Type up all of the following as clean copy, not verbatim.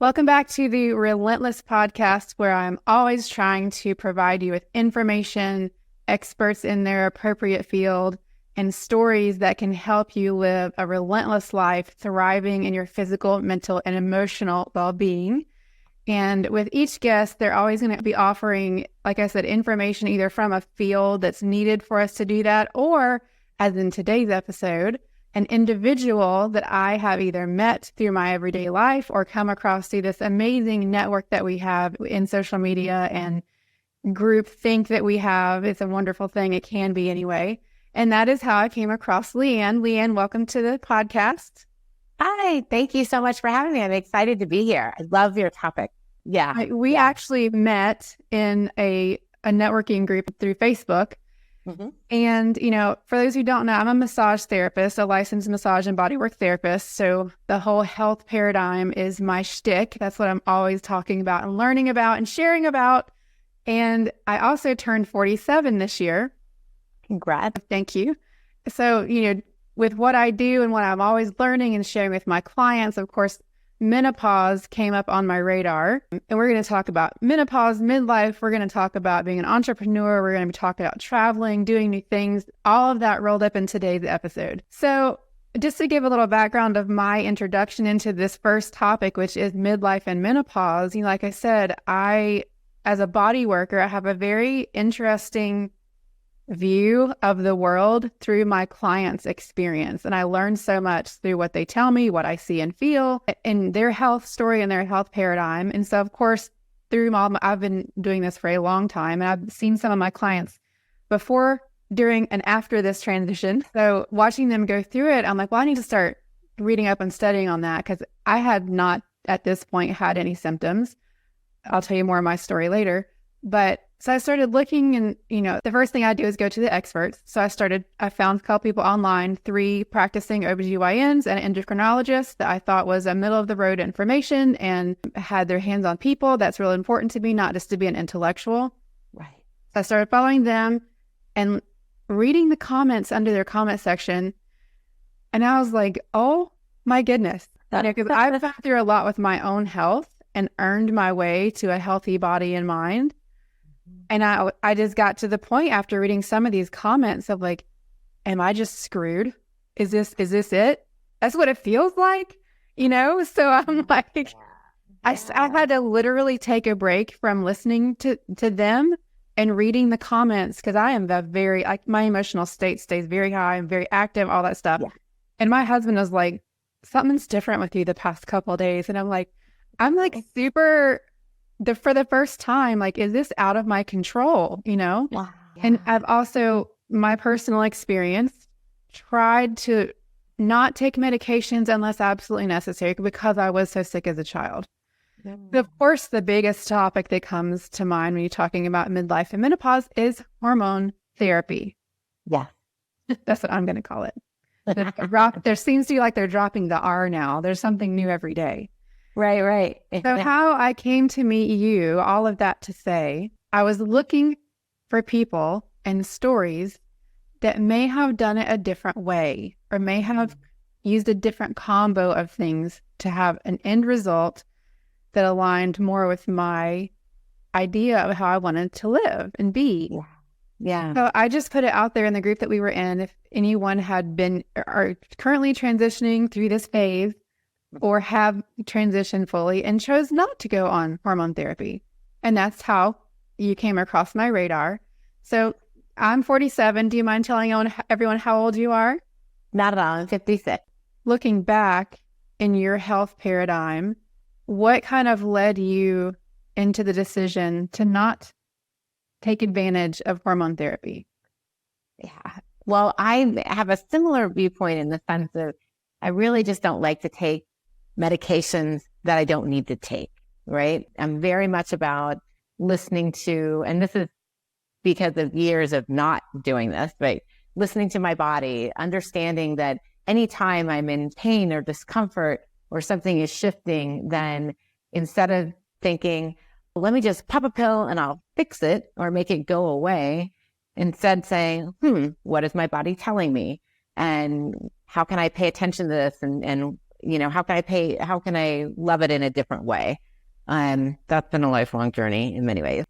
Welcome back to the Relentless podcast, where I'm always trying to provide you with information, experts in their appropriate field, and stories that can help you live a relentless life, thriving in your physical, mental, and emotional well-being. And with each guest, they're always going to be offering, like I said, information either from a field that's needed for us to do that, or, as in today's episode, an individual that I have either met through my everyday life or come across through this amazing network that we have in social media and group think that we have. It's a wonderful thing. It can be anyway. And that is how I came across LeeAnn. LeeAnn, welcome to the podcast. Hi, thank you so much for having me. I'm excited to be here. I love your topic. Yeah. We actually met in a networking group through Facebook. Mm-hmm. And, for those who don't know, I'm a massage therapist, a licensed massage and bodywork therapist. So the whole health paradigm is my shtick. That's what I'm always talking about and learning about and sharing about. And I also turned 47 this year. Congrats. Thank you. So, with what I do and what I'm always learning and sharing with my clients, of course, menopause came up on my radar. And we're going to talk about menopause, midlife. We're going to talk about being an entrepreneur. We're going to be talking about traveling, doing new things, all of that rolled up in today's episode. So just to give a little background of my introduction into this first topic, which is midlife and menopause, like I said, as a body worker, I have a very interesting view of the world through my clients' experience. And I learn so much through what they tell me, what I see and feel in their health story and their health paradigm. And so, of course, I've been doing this for a long time, and I've seen some of my clients before, during, and after this transition. So watching them go through it, I'm like, well, I need to start reading up and studying on that, because I had not at this point had any symptoms. I'll tell you more of my story later. But so I started looking, and, the first thing I do is go to the experts. So I found a couple people online, 3 practicing OBGYNs and an endocrinologist that I thought was a middle of the road information and had their hands on people. That's really important to me, not just to be an intellectual. Right. So I started following them and reading the comments under their comment section. And I was like, oh my goodness. Because I've gone through a lot with my own health and earned my way to a healthy body and mind. And I just got to the point after reading some of these comments of like, am I just screwed? Is this it? That's what it feels like, So I'm like, I had to literally take a break from listening to them and reading the comments, because I am my emotional state stays very high. I'm very active, all that stuff. Yeah. And my husband was like, something's different with you the past couple of days. And I'm like super... for the first time, like, is this out of my control, Wow. Yeah. And I've also, my personal experience, tried to not take medications unless absolutely necessary, because I was so sick as a child. Of course, the biggest topic that comes to mind when you're talking about midlife and menopause is hormone therapy. Yeah. That's what I'm going to call it. There seems to be like they're dropping the R now. There's something new every day. Right. So how I came to meet you, all of that to say, I was looking for people and stories that may have done it a different way, or may have used a different combo of things to have an end result that aligned more with my idea of how I wanted to live and be. Yeah. So I just put it out there in the group that we were in. If anyone had been or currently transitioning through this phase, or have transitioned fully and chose not to go on hormone therapy. And that's how you came across my radar. So I'm 47. Do you mind telling everyone how old you are? Not at all. I'm 56. Looking back in your health paradigm, what kind of led you into the decision to not take advantage of hormone therapy? Yeah. Well, I have a similar viewpoint in the sense of I really just don't like to take medications that I don't need to take, right? I'm very much about listening to, and this is because of years of not doing this, but listening to my body, understanding that anytime I'm in pain or discomfort or something is shifting, then instead of thinking, well, let me just pop a pill and I'll fix it or make it go away, instead saying, what is my body telling me? And how can I pay attention to this and how can I love it in a different way? That's been a lifelong journey in many ways.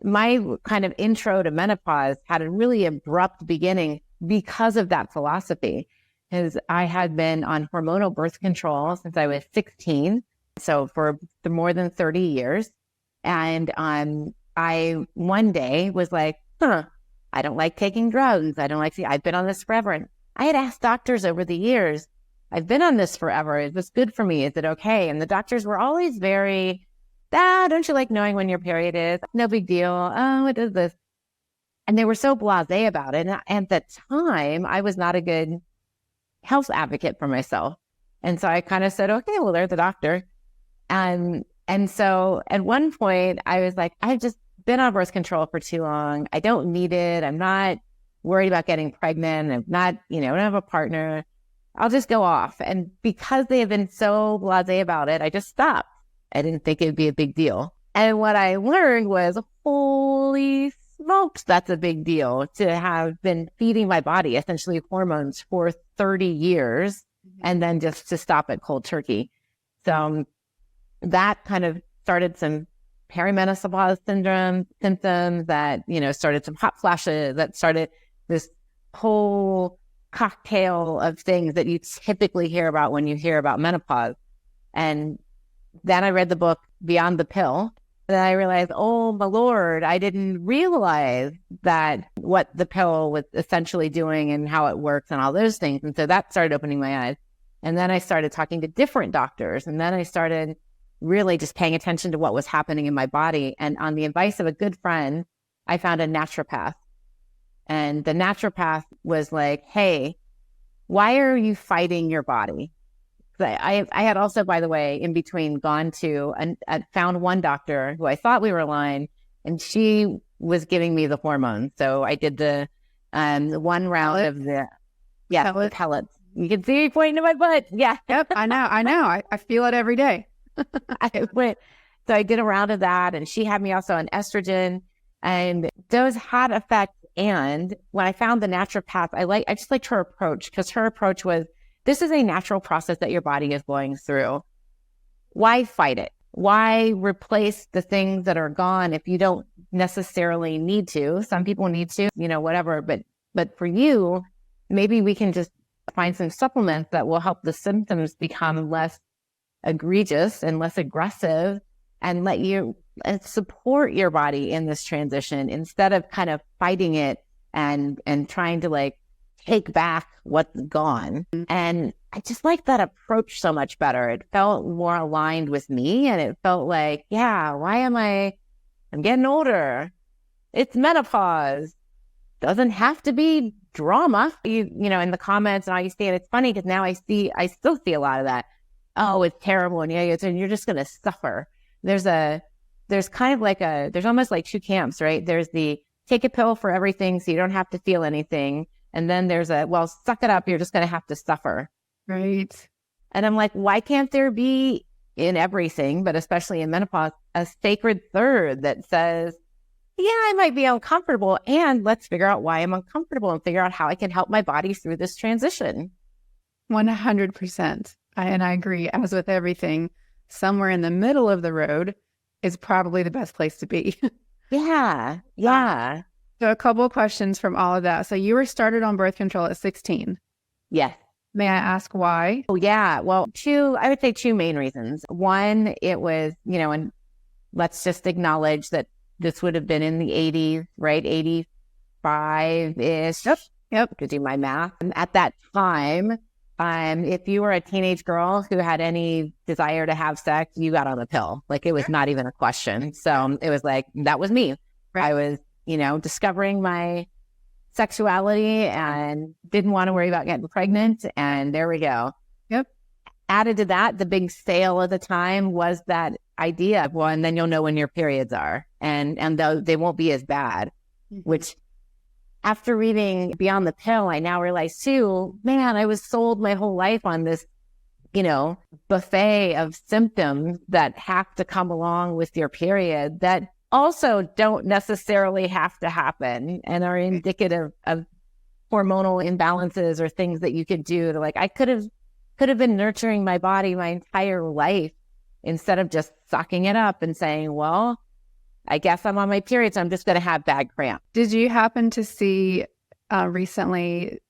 My kind of intro to menopause had a really abrupt beginning because of that philosophy, because I had been on hormonal birth control since I was 16. So for more than 30 years. And I one day was like, I don't like taking drugs. I've been on this forever. And I had asked doctors over the years, I've been on this forever. Is this good for me? Is it okay? And the doctors were always very, don't you like knowing when your period is? No big deal. Oh, it is this. And they were so blasé about it. And at the time, I was not a good health advocate for myself. And so I kind of said, okay, well, they're the doctor. And so at one point I was like, I've just been on birth control for too long. I don't need it. I'm not worried about getting pregnant. I'm not, I don't have a partner. I'll just go off. And because they have been so blasé about it, I just stopped. I didn't think it'd be a big deal. And what I learned was, holy smokes, that's a big deal to have been feeding my body essentially hormones for 30 years and then just to stop at cold turkey. So that kind of started some perimenopause syndrome symptoms that, started some hot flashes, that started this whole cocktail of things that you typically hear about when you hear about menopause. And then I read the book Beyond the Pill. And I realized, oh my Lord, I didn't realize that what the pill was essentially doing and how it works and all those things. And so that started opening my eyes. And then I started talking to different doctors. And then I started really just paying attention to what was happening in my body. And on the advice of a good friend, I found a naturopath. And the naturopath was like, hey, why are you fighting your body? I had also, by the way, in between gone to and found one doctor who I thought we were aligned, and she was giving me the hormones. So I did the one round of the pellets. You can see me pointing to my butt. Yeah. Yep. I know. I feel it every day. So I did a round of that, and she had me also on estrogen, and those had effects. And when I found the naturopath, I just liked her approach, because her approach was, this is a natural process that your body is going through. Why fight it? Why replace the things that are gone if you don't necessarily need to? Some people need to, whatever. But for you, maybe we can just find some supplements that will help the symptoms become less egregious and less aggressive, and let you support your body in this transition instead of kind of fighting it and trying to take back what's gone. And I just like that approach so much better. It felt more aligned with me, and it felt like, I'm getting older. It's menopause. Doesn't have to be drama. In the comments and all you see, and it's funny because now I still see a lot of that. Oh, it's terrible. And you're just going to suffer. There's almost like two camps, right? There's the take a pill for everything so you don't have to feel anything. And then there's suck it up. You're just going to have to suffer. Right. And I'm like, why can't there be in everything, but especially in menopause, a sacred third that says, I might be uncomfortable, and let's figure out why I'm uncomfortable and figure out how I can help my body through this transition. 100%. And I agree. As with everything, somewhere in the middle of the road is probably the best place to be. Yeah. So a couple of questions from all of that. So you were started on birth control at 16. Yes. May I ask why? Oh, yeah. Well, I would say two main reasons. One, it was, and let's just acknowledge that this would have been in the 80s, right? 85-ish. Yep. To do my math. And at that time, if you were a teenage girl who had any desire to have sex, you got on the pill. It was not even a question. So it was that was me. Right. I was, discovering my sexuality and didn't want to worry about getting pregnant. And there we go. Yep. Added to that, the big sale of the time was that idea of, and then you'll know when your periods are, and they won't be as bad, which after reading Beyond the Pill, I now realize too, man, I was sold my whole life on this, buffet of symptoms that have to come along with your period that also don't necessarily have to happen and are indicative of hormonal imbalances or things that you could do to I could have could have been nurturing my body my entire life instead of just sucking it up and saying, well, I guess I'm on my period, so I'm just going to have bad cramp. Did you happen to see recently,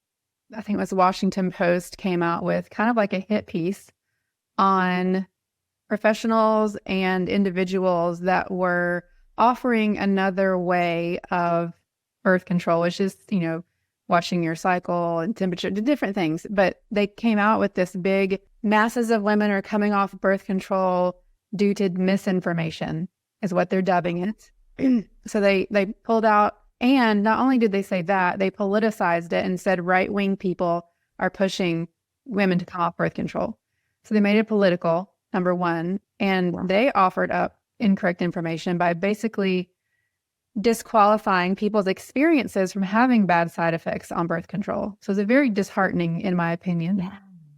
I think it was Washington Post came out with kind of like a hit piece on professionals and individuals that were offering another way of birth control, which is, watching your cycle and temperature, different things. But they came out with this big, masses of women are coming off birth control due to misinformation, is what they're dubbing it. So they pulled out, and not only did they say that, they politicized it and said right-wing people are pushing women to come off birth control. So they made it political, number one, and they offered up incorrect information by basically disqualifying people's experiences from having bad side effects on birth control. So it's a very disheartening, in my opinion,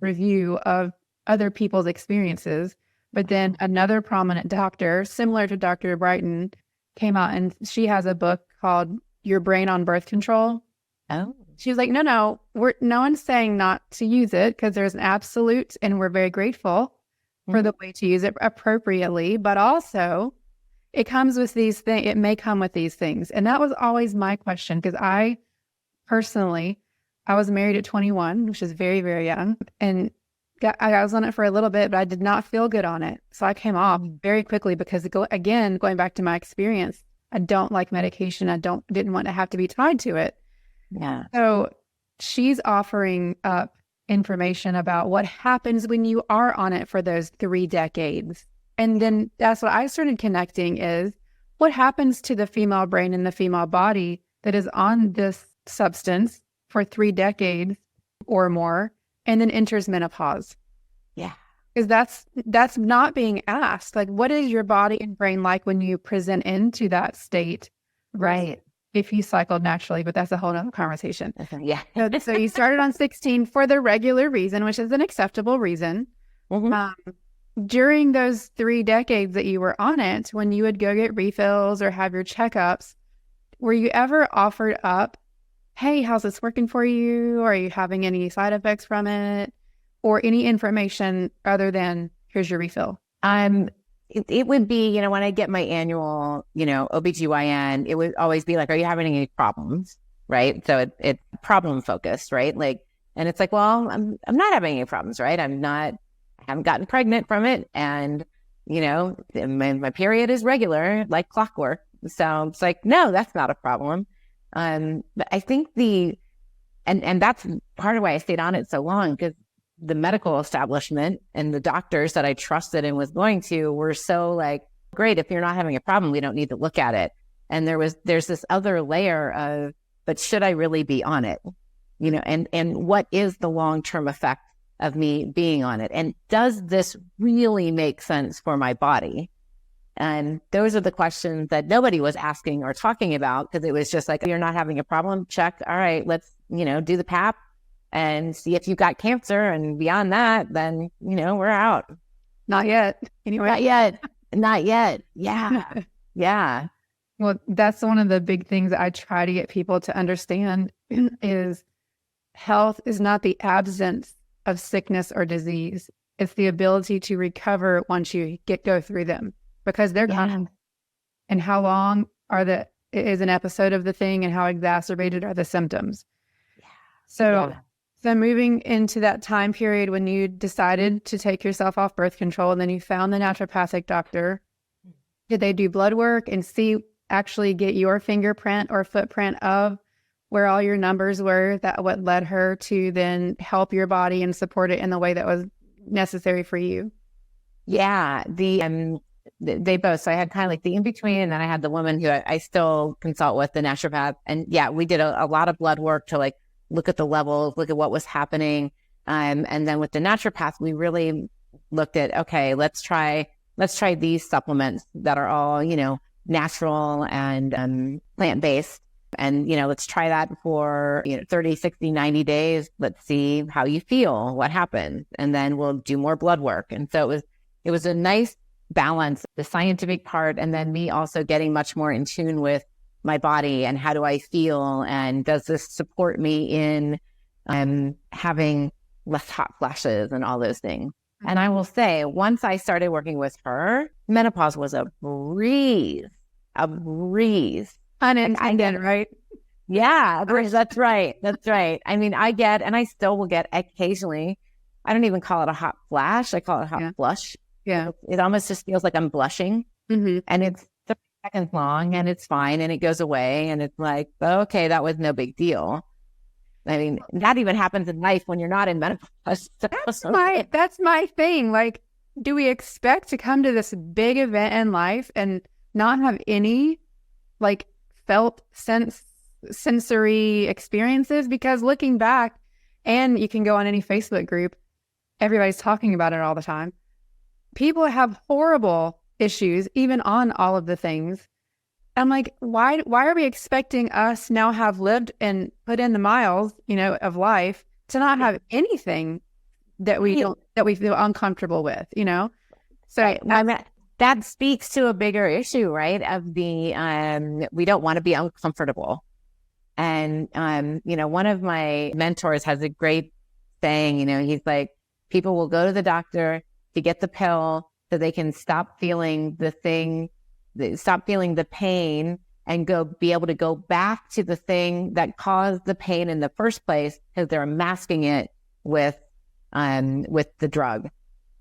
review of other people's experiences. But then another prominent doctor, similar to Dr. Brighton, came out, and she has a book called Your Brain on Birth Control. Oh. She was like, no one's saying not to use it, because there's an absolute, and we're very grateful for the way to use it appropriately, but also it comes with these things. It may come with these things. And that was always my question, because I personally, I was married at 21, which is very, very young. And I was on it for a little bit, but I did not feel good on it. So I came off very quickly because, going back to my experience, I don't like medication. I didn't want to have to be tied to it. Yeah. So she's offering up information about what happens when you are on it for those 3 decades. And then that's what I started connecting, is what happens to the female brain and the female body that is on this substance for 3 decades or more, and then enters menopause. Yeah. Because that's not being asked. Like, what is your body and brain like when you present into that state? Right. If you cycled naturally, but that's a whole nother conversation. Yeah. So you started on 16 for the regular reason, which is an acceptable reason. During those 3 decades that you were on it, when you would go get refills or have your checkups, were you ever offered up, hey, how's this working for you? Are you having any side effects from it? Or any information other than, here's your refill? It would be, when I get my annual, OBGYN, it would always be like, are you having any problems? Right. So it's problem focused, right? Like, and it's like, well, I'm not having any problems, right? I haven't gotten pregnant from it. And, my period is regular, like clockwork. So it's like, no, that's not a problem. But I think and that's part of why I stayed on it so long, because the medical establishment and the doctors that I trusted and was going to were so like, great, if you're not having a problem, we don't need to look at it. And there's this other layer of, but should I really be on it? And what is the long-term effect of me being on it? And does this really make sense for my body? And those are the questions that nobody was asking or talking about, because it was just like, you're not having a problem, check. All right, let's, do the PAP and see if you've got cancer. And beyond that, then, we're out. Not yet. Anyway. Not yet. Yeah. Yeah. Well, that's one of the big things that I try to get people to understand is health is not the absence of sickness or disease. It's the ability to recover once you go through them, because they're gone. And how long is an episode of the thing, and how exacerbated are the symptoms? So moving into that time period when you decided to take yourself off birth control, and then you found the naturopathic doctor, did they do blood work and actually get your fingerprint or footprint of where all your numbers were, that what led her to then help your body and support it in the way that was necessary for you? Yeah. They both. So I had kind of like the in-between, and then I had the woman who I still consult with, the naturopath. And yeah, we did a lot of blood work to like look at the levels, look at what was happening. And then with the naturopath, we really looked at, okay, let's try these supplements that are all, natural and plant-based. And, let's try that for 30, 60, 90 days. Let's see how you feel, what happens. And then we'll do more blood work. And so it was a nice balance, the scientific part, and then me also getting much more in tune with my body and how do I feel, and does this support me in having less hot flashes and all those things. And I will say, once I started working with her, menopause was a breeze. Unintended, right? Yeah, that's right. That's right. I mean, and I still will get occasionally, I don't even call it a hot flash. I call it a hot flush. Yeah. It almost just feels like I'm blushing, and it's 30 seconds long, and it's fine, and it goes away. And it's like, okay, that was no big deal. I mean, that even happens in life when you're not in menopause. That's my thing. Like, do we expect to come to this big event in life and not have any like felt sensory experiences? Because looking back, and you can go on any Facebook group, everybody's talking about it all the time. People have horrible issues, even on all of the things. I'm like, why are we expecting us now have lived and put in the miles, of life to not have anything that we feel uncomfortable with, So that speaks to a bigger issue, right? Of the, we don't want to be uncomfortable. And, one of my mentors has a great saying, he's like, people will go to the doctor to get the pill so they can stop feeling the pain and be able to go back to the thing that caused the pain in the first place, because they're masking it with the drug.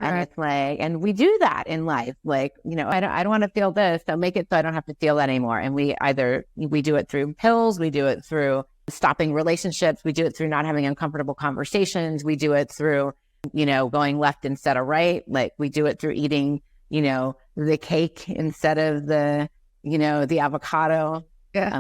And it's like, and we do that in life. Like, I don't want to feel this, so make it so I don't have to feel that anymore. And we do it through pills, we do it through stopping relationships, we do it through not having uncomfortable conversations, we do it through, going left instead of right. Like, we do it through eating, the cake instead of the avocado,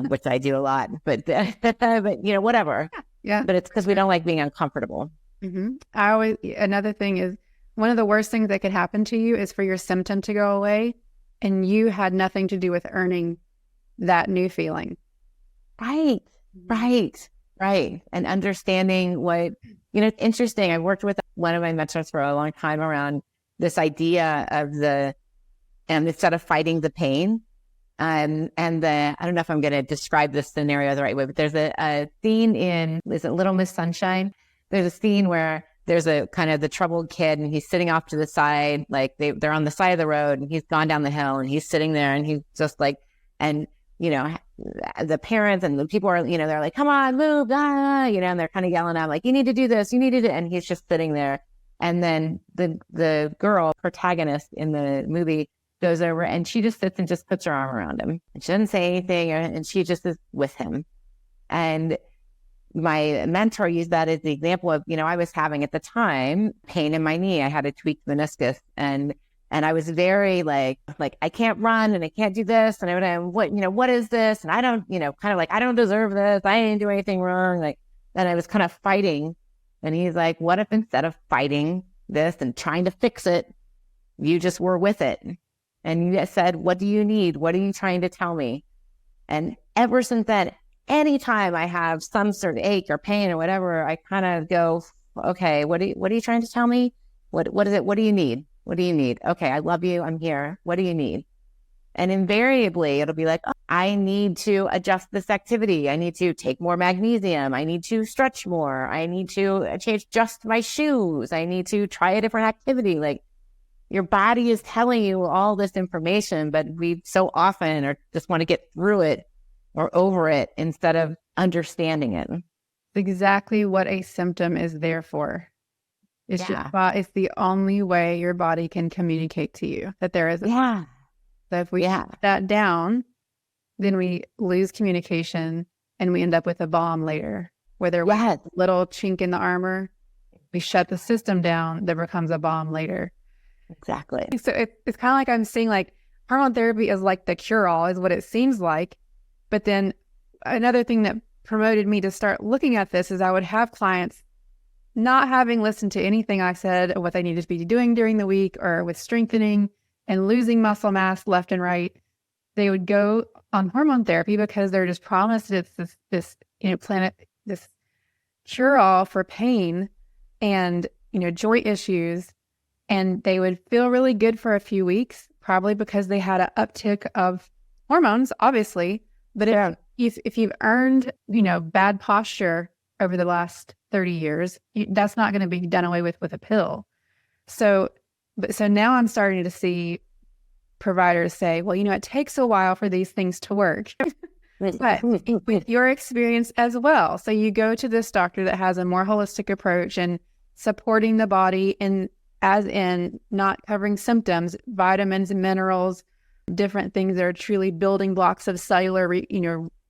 which I do a lot, but whatever. Yeah. But it's because we don't like being uncomfortable. Another thing is, one of the worst things that could happen to you is for your symptom to go away and you had nothing to do with earning that new feeling. Right. And understanding what, it's interesting. I worked with one of my mentors for a long time around this idea of instead of fighting the pain, I don't know if I'm going to describe this scenario the right way, but there's a scene is it Little Miss Sunshine? There's a scene where there's a kind of the troubled kid and he's sitting off to the side, like they're on the side of the road and he's gone down the hill and he's sitting there and he's just like, and, the parents and the people are, they're like, come on, move, and they're kind of yelling at him, like, you need to do this, you need to do, and he's just sitting there. And then the girl protagonist in the movie goes over and she just sits and just puts her arm around him. And she doesn't say anything, and she just is with him. And my mentor used that as the example of, I was having at the time pain in my knee. I had a tweaked meniscus, and I was very like I can't run and I can't do this, and what is this? And I don't, kind of like, I don't deserve this. I didn't do anything wrong. Like, and I was kind of fighting. And he's like, what if instead of fighting this and trying to fix it, you just were with it? And you said, what do you need? What are you trying to tell me? And ever since then, anytime I have some sort of ache or pain or whatever, I kind of go, okay, what are you trying to tell me? What is it? What do you need? What do you need? Okay, I love you. I'm here. What do you need? And invariably, it'll be like, oh, I need to adjust this activity. I need to take more magnesium. I need to stretch more. I need to adjust my shoes. I need to try a different activity. Like, your body is telling you all this information, but we so often just want to get through it or over it instead of understanding it. Exactly what a symptom is there for. It's it's the only way your body can communicate to you that there is a So if we shut that down, then we lose communication and we end up with a bomb later, where there was a little chink in the armor. We shut the system down, there becomes a bomb later. Exactly. So it's kind of like I'm saying, like, hormone therapy is like the cure-all, is what it seems like. But then another thing that promoted me to start looking at this is I would have clients not having listened to anything I said or what they needed to be doing during the week or with strengthening and losing muscle mass left and right. They would go on hormone therapy because they're just promised it's this cure-all for pain and, joint issues. And they would feel really good for a few weeks, probably because they had an uptick of hormones, obviously. But if you've earned, bad posture over the last 30 years. That's not going to be done away with a pill. So now I'm starting to see providers say, well, it takes a while for these things to work. But with your experience as well. So you go to this doctor that has a more holistic approach and supporting the body, and as in not covering symptoms, vitamins and minerals, different things that are truly building blocks of cellular,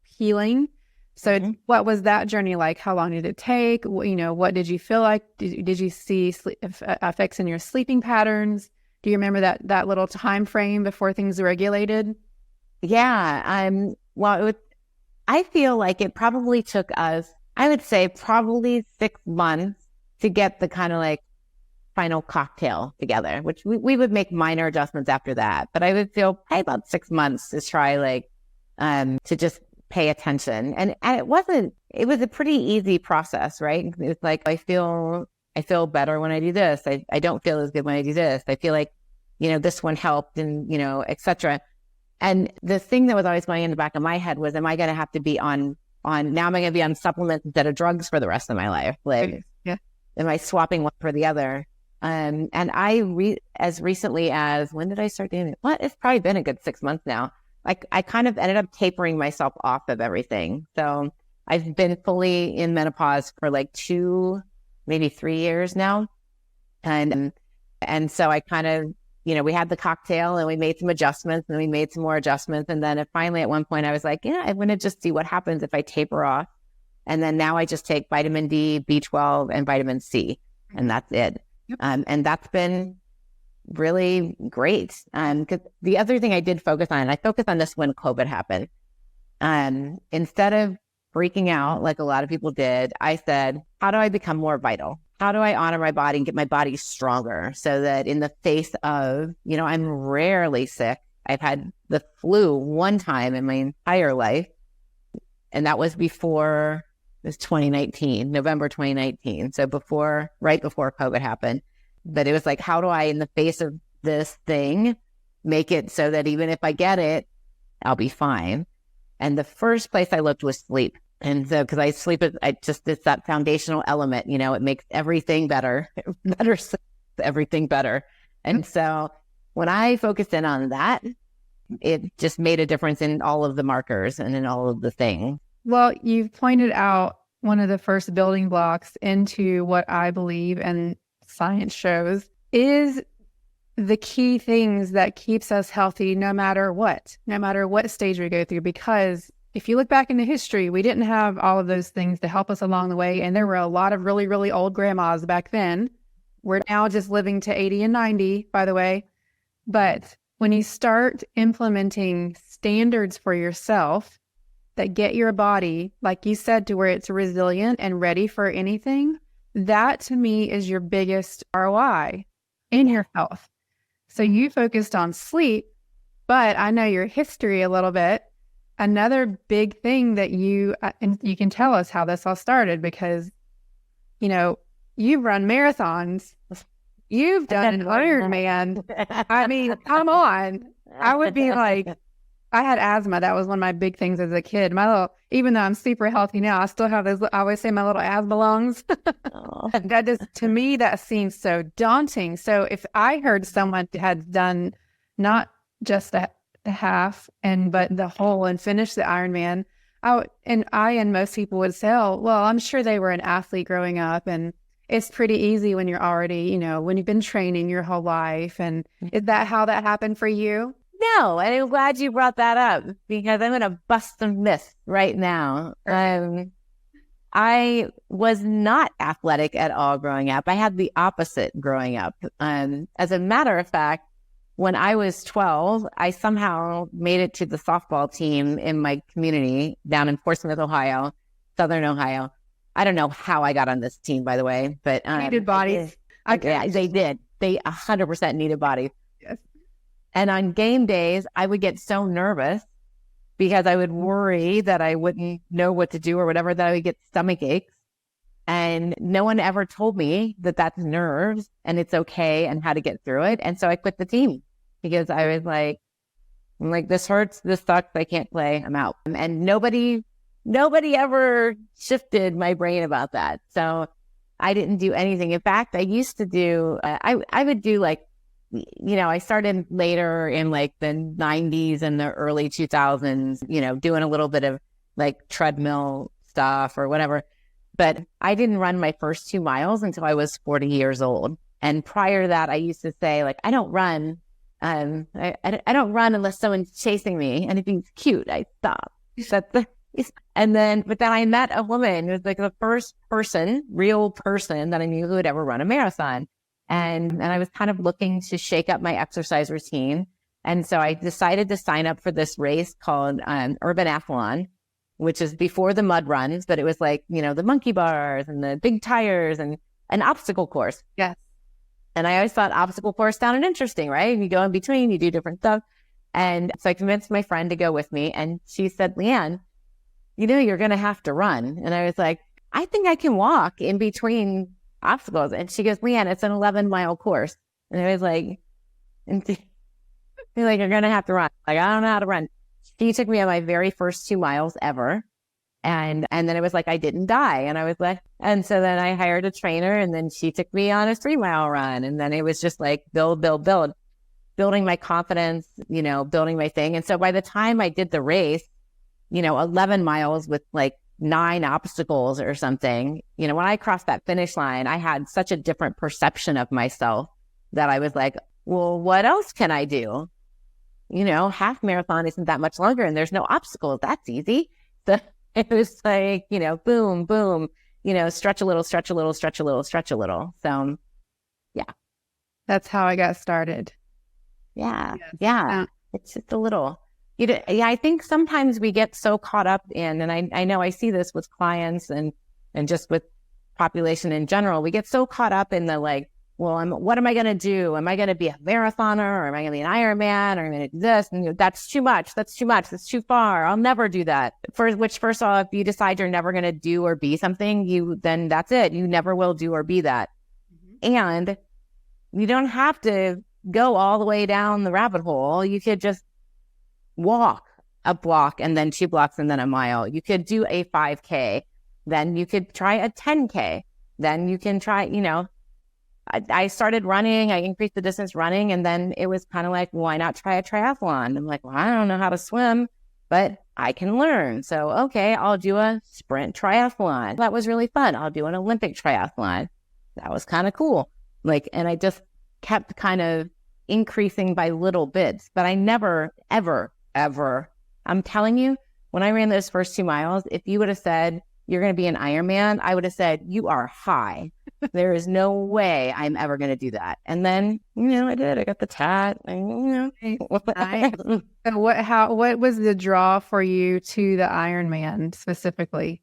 healing. So what was that journey like? How long did it take? What did you feel like? Did you see effects in your sleeping patterns? Do you remember that little time frame before things regulated? Yeah. Well, I feel like it probably took us, I would say probably 6 months to get the kind of like final cocktail together, which we would make minor adjustments after that. But I would feel about 6 months to try to just pay attention. And it was a pretty easy process, right? It was like, I feel better when I do this. I don't feel as good when I do this. I feel like, this one helped and, et cetera. And the thing that was always going in the back of my head was, am I going to have to be now am I going to be on supplements instead of drugs for the rest of my life? Am I swapping one for the other? And as recently as, when did I start doing it? It's probably been a good 6 months now. I kind of ended up tapering myself off of everything. So I've been fully in menopause for 2, maybe 3 years now. And so I kind of, we had the cocktail and we made some adjustments and we made some more adjustments. And then finally at one point I was like, I'm going to just see what happens if I taper off. And then now I just take vitamin D, B12 and vitamin C, and that's it. Yep. And that's been really great. Because the other thing I focused on this when COVID happened. Instead of freaking out like a lot of people did, I said, how do I become more vital? How do I honor my body and get my body stronger so that in the face of, I'm rarely sick. I've had the flu one time in my entire life. And that was before, it was 2019, November 2019. So right before COVID happened. But it was like, how do I, in the face of this thing, make it so that even if I get it, I'll be fine? And the first place I looked was sleep. And so, because I sleep, it's that foundational element, it makes everything better, everything better. And so when I focused in on that, it just made a difference in all of the markers and in all of the things. Well, you've pointed out one of the first building blocks into what I believe and science shows is the key things that keeps us healthy no matter what stage we go through. Because if you look back into history, we didn't have all of those things to help us along the way. And there were a lot of really, really old grandmas back then. We're now just living to 80 and 90, by the way. But when you start implementing standards for yourself that get your body, like you said, to where it's resilient and ready for anything, that to me is your biggest ROI in your health. So you focused on sleep, but I know your history a little bit. Another big thing that and you can tell us how this all started, because, you've run marathons. You've done an Ironman. I mean, come on. I would be like, I had asthma. That was one of my big things as a kid. Even though I'm super healthy now, I still have those, I always say my little asthma lungs. To me, that seems so daunting. So if I heard someone had done not just the half but the whole and finished the Ironman, I and most people would say, oh, well, I'm sure they were an athlete growing up, and it's pretty easy when you're already, when you've been training your whole life. And is that how that happened for you? No, and I'm glad you brought that up, because I'm going to bust some myths right now. I was not athletic at all growing up. I had the opposite growing up. As a matter of fact, when I was 12, I somehow made it to the softball team in my community down in Portsmouth, Ohio, Southern Ohio. I don't know how I got on this team, by the way, but needed bodies. Yeah, they did. They 100% needed bodies. Yes. And on game days, I would get so nervous because I would worry that I wouldn't know what to do or whatever, that I would get stomach aches. And no one ever told me that that's nerves and it's okay and how to get through it. And so I quit the team because I was like, this hurts, this sucks, I can't play, I'm out. And nobody nobody ever shifted my brain about that. So I didn't do anything. In fact, I used to do, I would do like, I started later in like the 90s and the early 2000s, doing a little bit of like treadmill stuff or whatever. But I didn't run my first 2 miles until I was 40 years old. And prior to that, I used to say like, I don't run. I don't run unless someone's chasing me. And if he's cute, I stop. But then I met a woman who was like the first real person that I knew who would ever run a marathon. And I was kind of looking to shake up my exercise routine. And so I decided to sign up for this race called Urban Athlon, which is before the mud runs, but it was like, the monkey bars and the big tires and an obstacle course. Yes. And I always thought obstacle course sounded interesting, right? You go in between, you do different stuff. And so I convinced my friend to go with me. And she said, LeeAnn, you're going to have to run. And I was like, I think I can walk in between obstacles. And she goes, LeeAnn, it's an 11-mile course. And I was like, you're going to have to run. Like, I don't know how to run. She took me on my very first 2 miles ever. And then it was like, I didn't die. And I was like, and so then I hired a trainer and then she took me on a 3-mile run. And then it was just like building my confidence, building my thing. And so by the time I did the race, 11 miles with like 9 obstacles or something, when I crossed that finish line, I had such a different perception of myself that I was like, well, what else can I do? Half marathon isn't that much longer and there's no obstacles. That's easy. So it was like, boom, boom, stretch a little, stretch a little, stretch a little, stretch a little. So yeah. That's how I got started. Yeah. Yes. Yeah. It's just a little. I think sometimes we get so caught up in, and I know I see this with clients and just with population in general, we get so caught up in the like, well, what am I going to do? Am I going to be a marathoner or am I going to be an Ironman or am I going to do this? And that's too much. That's too much. That's too far. I'll never do that. First of all, if you decide you're never going to do or be something, then that's it. You never will do or be that. Mm-hmm. And you don't have to go all the way down the rabbit hole. You could just walk a block and then 2 blocks and then a mile. You could do a 5K. Then you could try a 10K. Then you can try, I started running. I increased the distance running. And then it was kind of like, why not try a triathlon? I'm like, well, I don't know how to swim, but I can learn. So, okay, I'll do a sprint triathlon. That was really fun. I'll do an Olympic triathlon. That was kind of cool. And I just kept kind of increasing by little bits, but I never, ever, I'm telling you, when I ran those first 2 miles, if you would have said, you're going to be an Ironman, I would have said, you are high. There is no way I'm ever going to do that. And then, I did. I got the tat. So what was the draw for you to the Ironman specifically?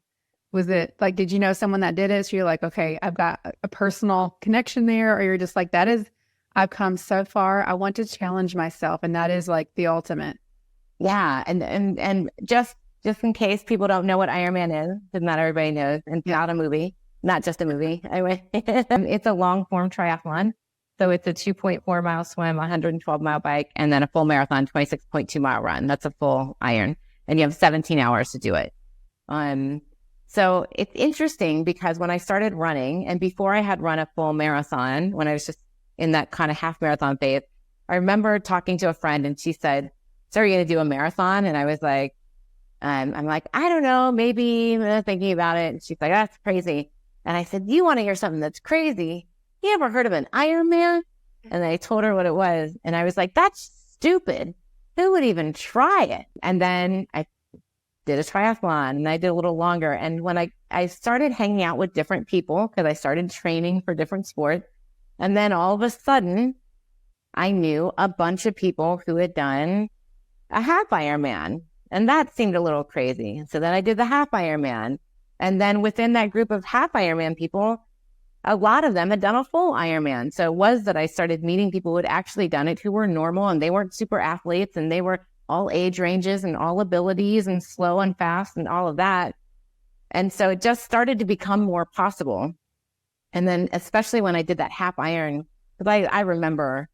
Was it like, did you know someone that did it? So you're like, okay, I've got a personal connection there, or you're just like, I've come so far. I want to challenge myself. And that is like the ultimate. Yeah. And just in case people don't know what Ironman is, because not everybody knows, and it's not a movie, not just a movie. It's a long form triathlon. So it's a 2.4 mile swim, 112 mile bike, and then a full marathon, 26.2 mile run. That's a full iron. And you have 17 hours to do it. So it's interesting because when I started running, and before I had run a full marathon, when I was just in that kind of half marathon phase, I remember talking to a friend and she said, so are you going to do a marathon? And I was like, I'm like, I don't know, maybe thinking about it. And she's like, that's crazy. And I said, you want to hear something that's crazy? You ever heard of an Ironman? And I told her what it was. And I was like, that's stupid. Who would even try it? And then I did a triathlon and I did a little longer. And when I started hanging out with different people, because I started training for different sports. And then all of a sudden, I knew a bunch of people who had done a half Ironman. And that seemed a little crazy. So then I did the half Ironman. And then within that group of half Ironman people, a lot of them had done a full Ironman. So it was that I started meeting people who had actually done it, who were normal, and they weren't super athletes, and they were all age ranges and all abilities and slow and fast and all of that. And so it just started to become more possible. And then especially when I did that half Iron, because I remember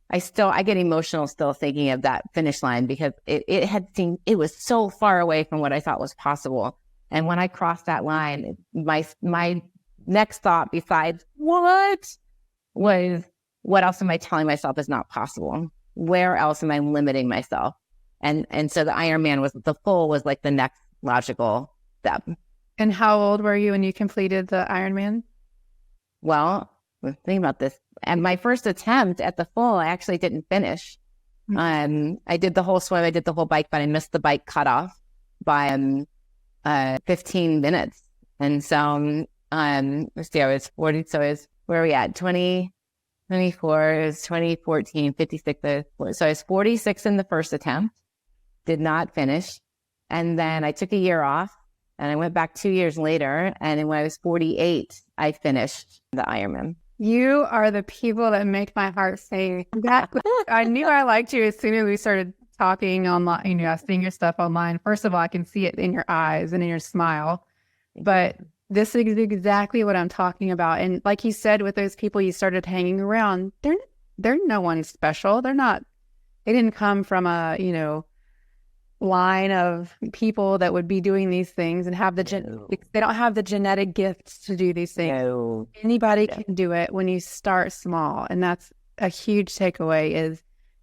I get emotional still thinking of that finish line, because it was so far away from what I thought was possible. And when I crossed that line, my next thought besides what was, what else am I telling myself is not possible? Where else am I limiting myself? And so the Ironman was like the next logical step. And how old were you when you completed the Ironman? Well, think about this. At my first attempt at the full, I actually didn't finish. I did the whole swim, I did the whole bike, but I missed the bike cutoff by 15 minutes. And so, let's see, I was 40. So where are we at? 24, it was 2014, 56. So I was 46 in the first attempt, did not finish. And then I took a year off and I went back 2 years later. And when I was 48, I finished the Ironman. You are the people that make my heart say that. I knew I liked you as soon as we started talking online, seeing your stuff online. First of all, I can see it in your eyes and in your smile. But this is exactly what I'm talking about. And like you said, with those people you started hanging around, they're no one special. They didn't come from a, line of people that would be doing these things and have they don't have the genetic gifts to do these things. No. Anybody can do it when you start small. And that's a huge takeaway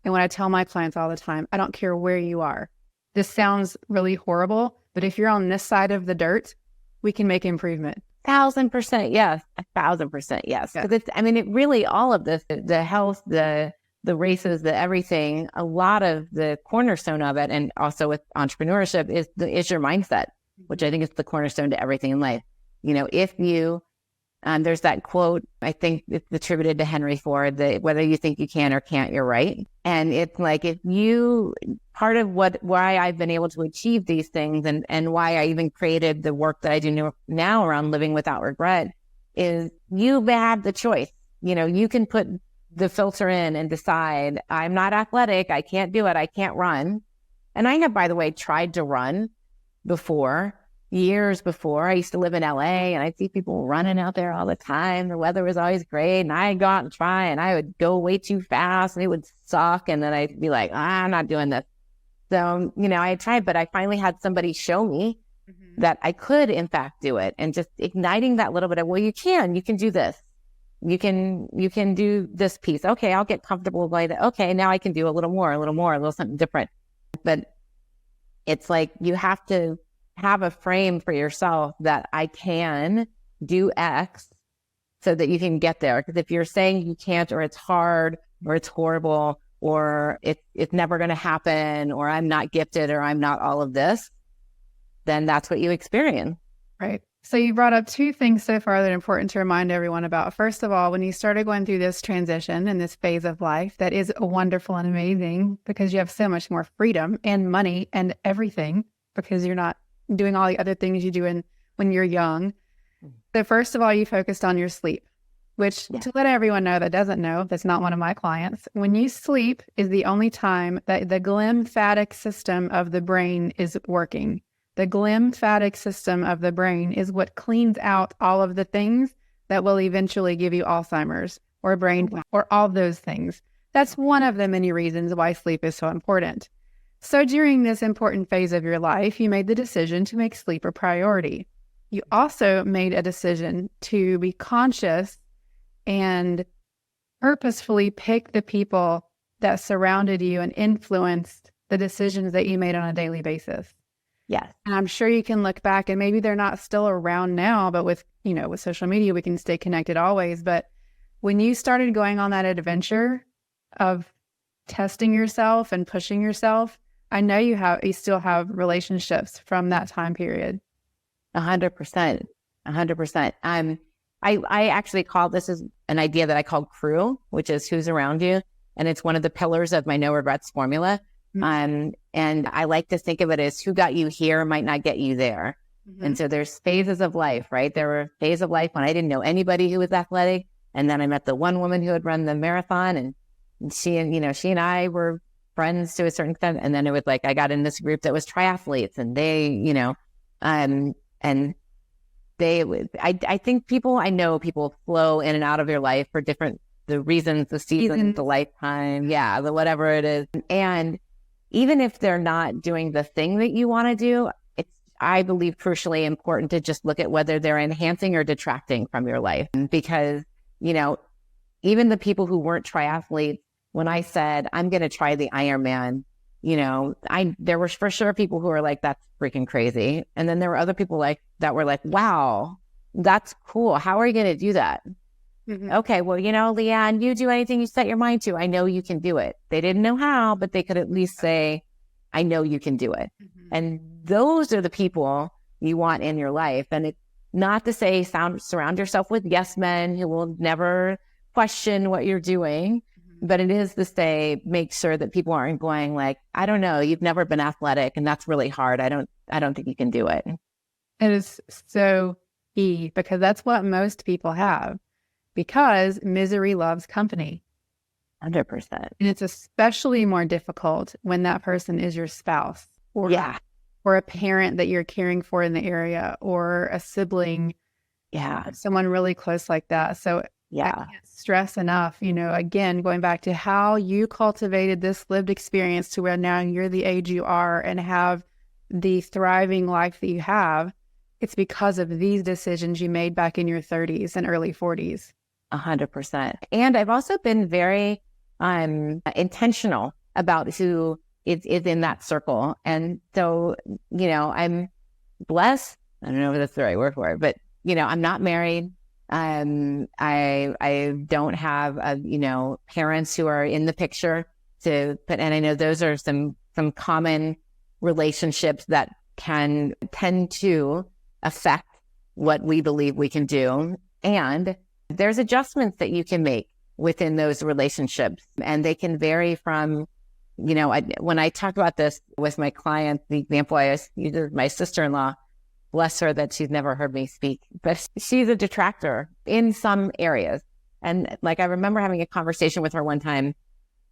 and what I tell my clients all the time, I don't care where you are. This sounds really horrible, but if you're on this side of the dirt, we can make improvement. 1,000% yes. 1,000% yes. Because it really, all of this, the health, the races, the everything, a lot of the cornerstone of it, and also with entrepreneurship is your mindset, which I think is the cornerstone to everything in life. If you, there's that quote, I think it's attributed to Henry Ford, that whether you think you can or can't, you're right. And it's like, part of why I've been able to achieve these things and why I even created the work that I do now around living without regret is you have the choice. You can put the filter in and decide, I'm not athletic, I can't do it, I can't run. And I have, by the way, tried to run before, years before. I used to live in LA and I'd see people running out there all the time. The weather was always great and I'd go out and try and I would go way too fast and it would suck. And then I'd be like, I'm not doing this. So, I tried, but I finally had somebody show me that I could in fact do it, and just igniting that little bit of, well, you can do this. You can do this piece. Okay, I'll get comfortable by that. Okay, now I can do a little something different. But it's like you have to have a frame for yourself that I can do X so that you can get there. Because if you're saying you can't, or it's hard, or it's horrible, or it's never going to happen, or I'm not gifted, or I'm not all of this, then that's what you experience. Right. So you brought up two things so far that are important to remind everyone about. First of all, when you started going through this transition and this phase of life, that is wonderful and amazing because you have so much more freedom and money and everything because you're not doing all the other things you do when you're young. So first of all, you focused on your sleep, which to let everyone know that doesn't know, that's not one of my clients, when you sleep is the only time that the glymphatic system of the brain is working. The glymphatic system of the brain is what cleans out all of the things that will eventually give you Alzheimer's or brain or all those things. That's one of the many reasons why sleep is so important. So during this important phase of your life, you made the decision to make sleep a priority. You also made a decision to be conscious and purposefully pick the people that surrounded you and influenced the decisions that you made on a daily basis. Yes. And I'm sure you can look back and maybe they're not still around now, but with social media, we can stay connected always. But when you started going on that adventure of testing yourself and pushing yourself, I know you still have relationships from that time period. 100%. 100%. I actually this is an idea that I call CREW, which is who's around you. And it's one of the pillars of my no regrets formula. And I like to think of it as who got you here might not get you there. And so there's phases of life, right? There were phases of life when I didn't know anybody who was athletic. And then I met the one woman who had run the marathon, and she and I were friends to a certain extent. And then it was like, I got in this group that was triathletes, and I think I know people flow in and out of your life for the reasons, the seasons, the lifetime. Yeah. The whatever it is. And even if they're not doing the thing that you want to do, it's I believe crucially important to just look at whether they're enhancing or detracting from your life. Because, even the people who weren't triathletes, when I said, I'm going to try the Ironman, there were for sure people who were like, that's freaking crazy. And then there were other people that were like, wow, that's cool. How are you going to do that? Mm-hmm. Okay, well, LeeAnn, you do anything you set your mind to. I know you can do it. They didn't know how, but they could at least say, I know you can do it. Mm-hmm. And those are the people you want in your life. And it's not to say surround yourself with yes men who will never question what you're doing. But it is to say, make sure that people aren't going like, I don't know, you've never been athletic and that's really hard. I don't think you can do it. It is so key because that's what most people have, because misery loves company. 100%. And it's especially more difficult when that person is your spouse or a parent that you're caring for in the area, or a sibling. Yeah. Someone really close like that. So I can't stress enough, again, going back to how you cultivated this lived experience to where now you're the age you are and have the thriving life that you have. It's because of these decisions you made back in your 30s and early 40s. 100%. And I've also been very intentional about who is in that circle. And so, I'm blessed. I don't know if that's the right word for it, but, I'm not married. I don't have, parents who are in the picture and I know those are some common relationships that can tend to affect what we believe we can do. And there's adjustments that you can make within those relationships, and they can vary from, when I talk about this with my clients, the example I use is my sister-in-law. Bless her that she's never heard me speak, but she's a detractor in some areas. And I remember having a conversation with her one time,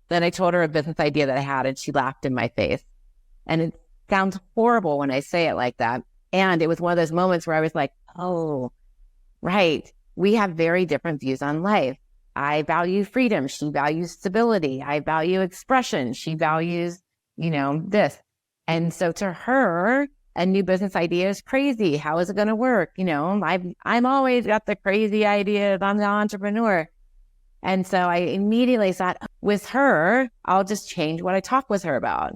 then I told her a business idea that I had and she laughed in my face. And it sounds horrible when I say it like that. And it was one of those moments where I was like, oh, right. We have very different views on life. I value freedom. She values stability. I value expression. She values, this. And so to her, a new business idea is crazy. How is it going to work? I'm always got the crazy ideas. I'm the entrepreneur. And so I immediately thought, with her, I'll just change what I talk with her about.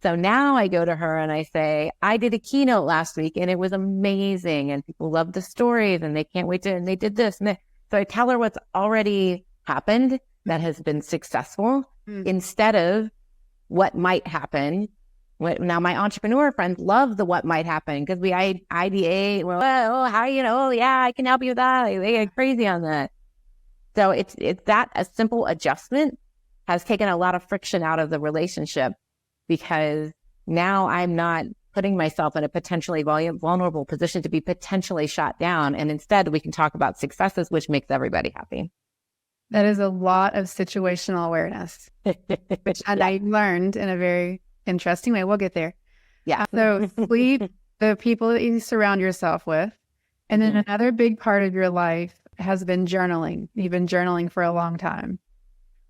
So now I go to her and I say, I did a keynote last week and it was amazing. And people loved the stories and they can't wait and they did this. So I tell her what's already happened that has been successful instead of what might happen. Now, my entrepreneur friends love the what might happen because we ideate, I can help you with that. They get crazy on that. So it's that a simple adjustment has taken a lot of friction out of the relationship, because now I'm not putting myself in a potentially vulnerable position to be potentially shot down. And instead, we can talk about successes, which makes everybody happy. That is a lot of situational awareness, which I learned in a very interesting way. We'll get there. Yeah. So sleep, the people that you surround yourself with. And then another big part of your life has been journaling. You've been journaling for a long time,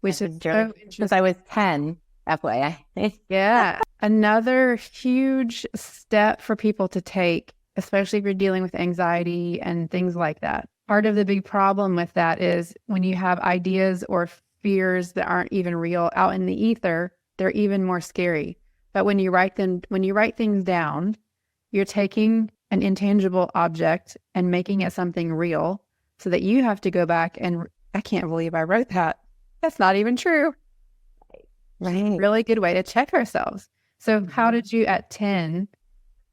which is so interesting. Since I was 10, FYI. Yeah. Another huge step for people to take, especially if you're dealing with anxiety and things like that. Part of the big problem with that is when you have ideas or fears that aren't even real out in the ether, they're even more scary. But when you write things down, you're taking an intangible object and making it something real, so that you have to go back and, I can't believe I wrote that. That's not even true. Right. Really good way to check ourselves. So how did you at 10,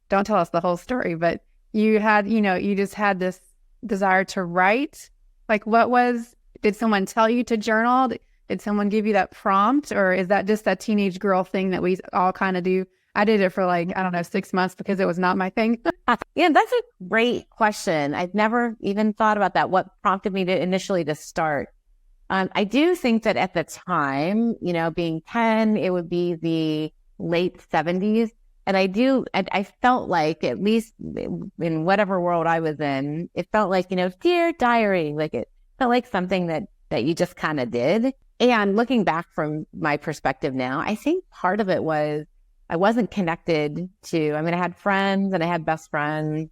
don't tell us the whole story, but you had, you just had this desire to write? Did someone tell you to journal? Did someone give you that prompt, or is that just that teenage girl thing that we all kind of do? I did it for 6 months because it was not my thing. Yeah, that's a great question. I've never even thought about that. What prompted me to initially to start? I do think that at the time, being 10, it would be the late 70s. And I felt like, at least in whatever world I was in, it felt like, dear diary, it felt like something that you just kind of did. And looking back from my perspective now, I think part of it was I wasn't connected to, I mean, I had friends and I had best friends,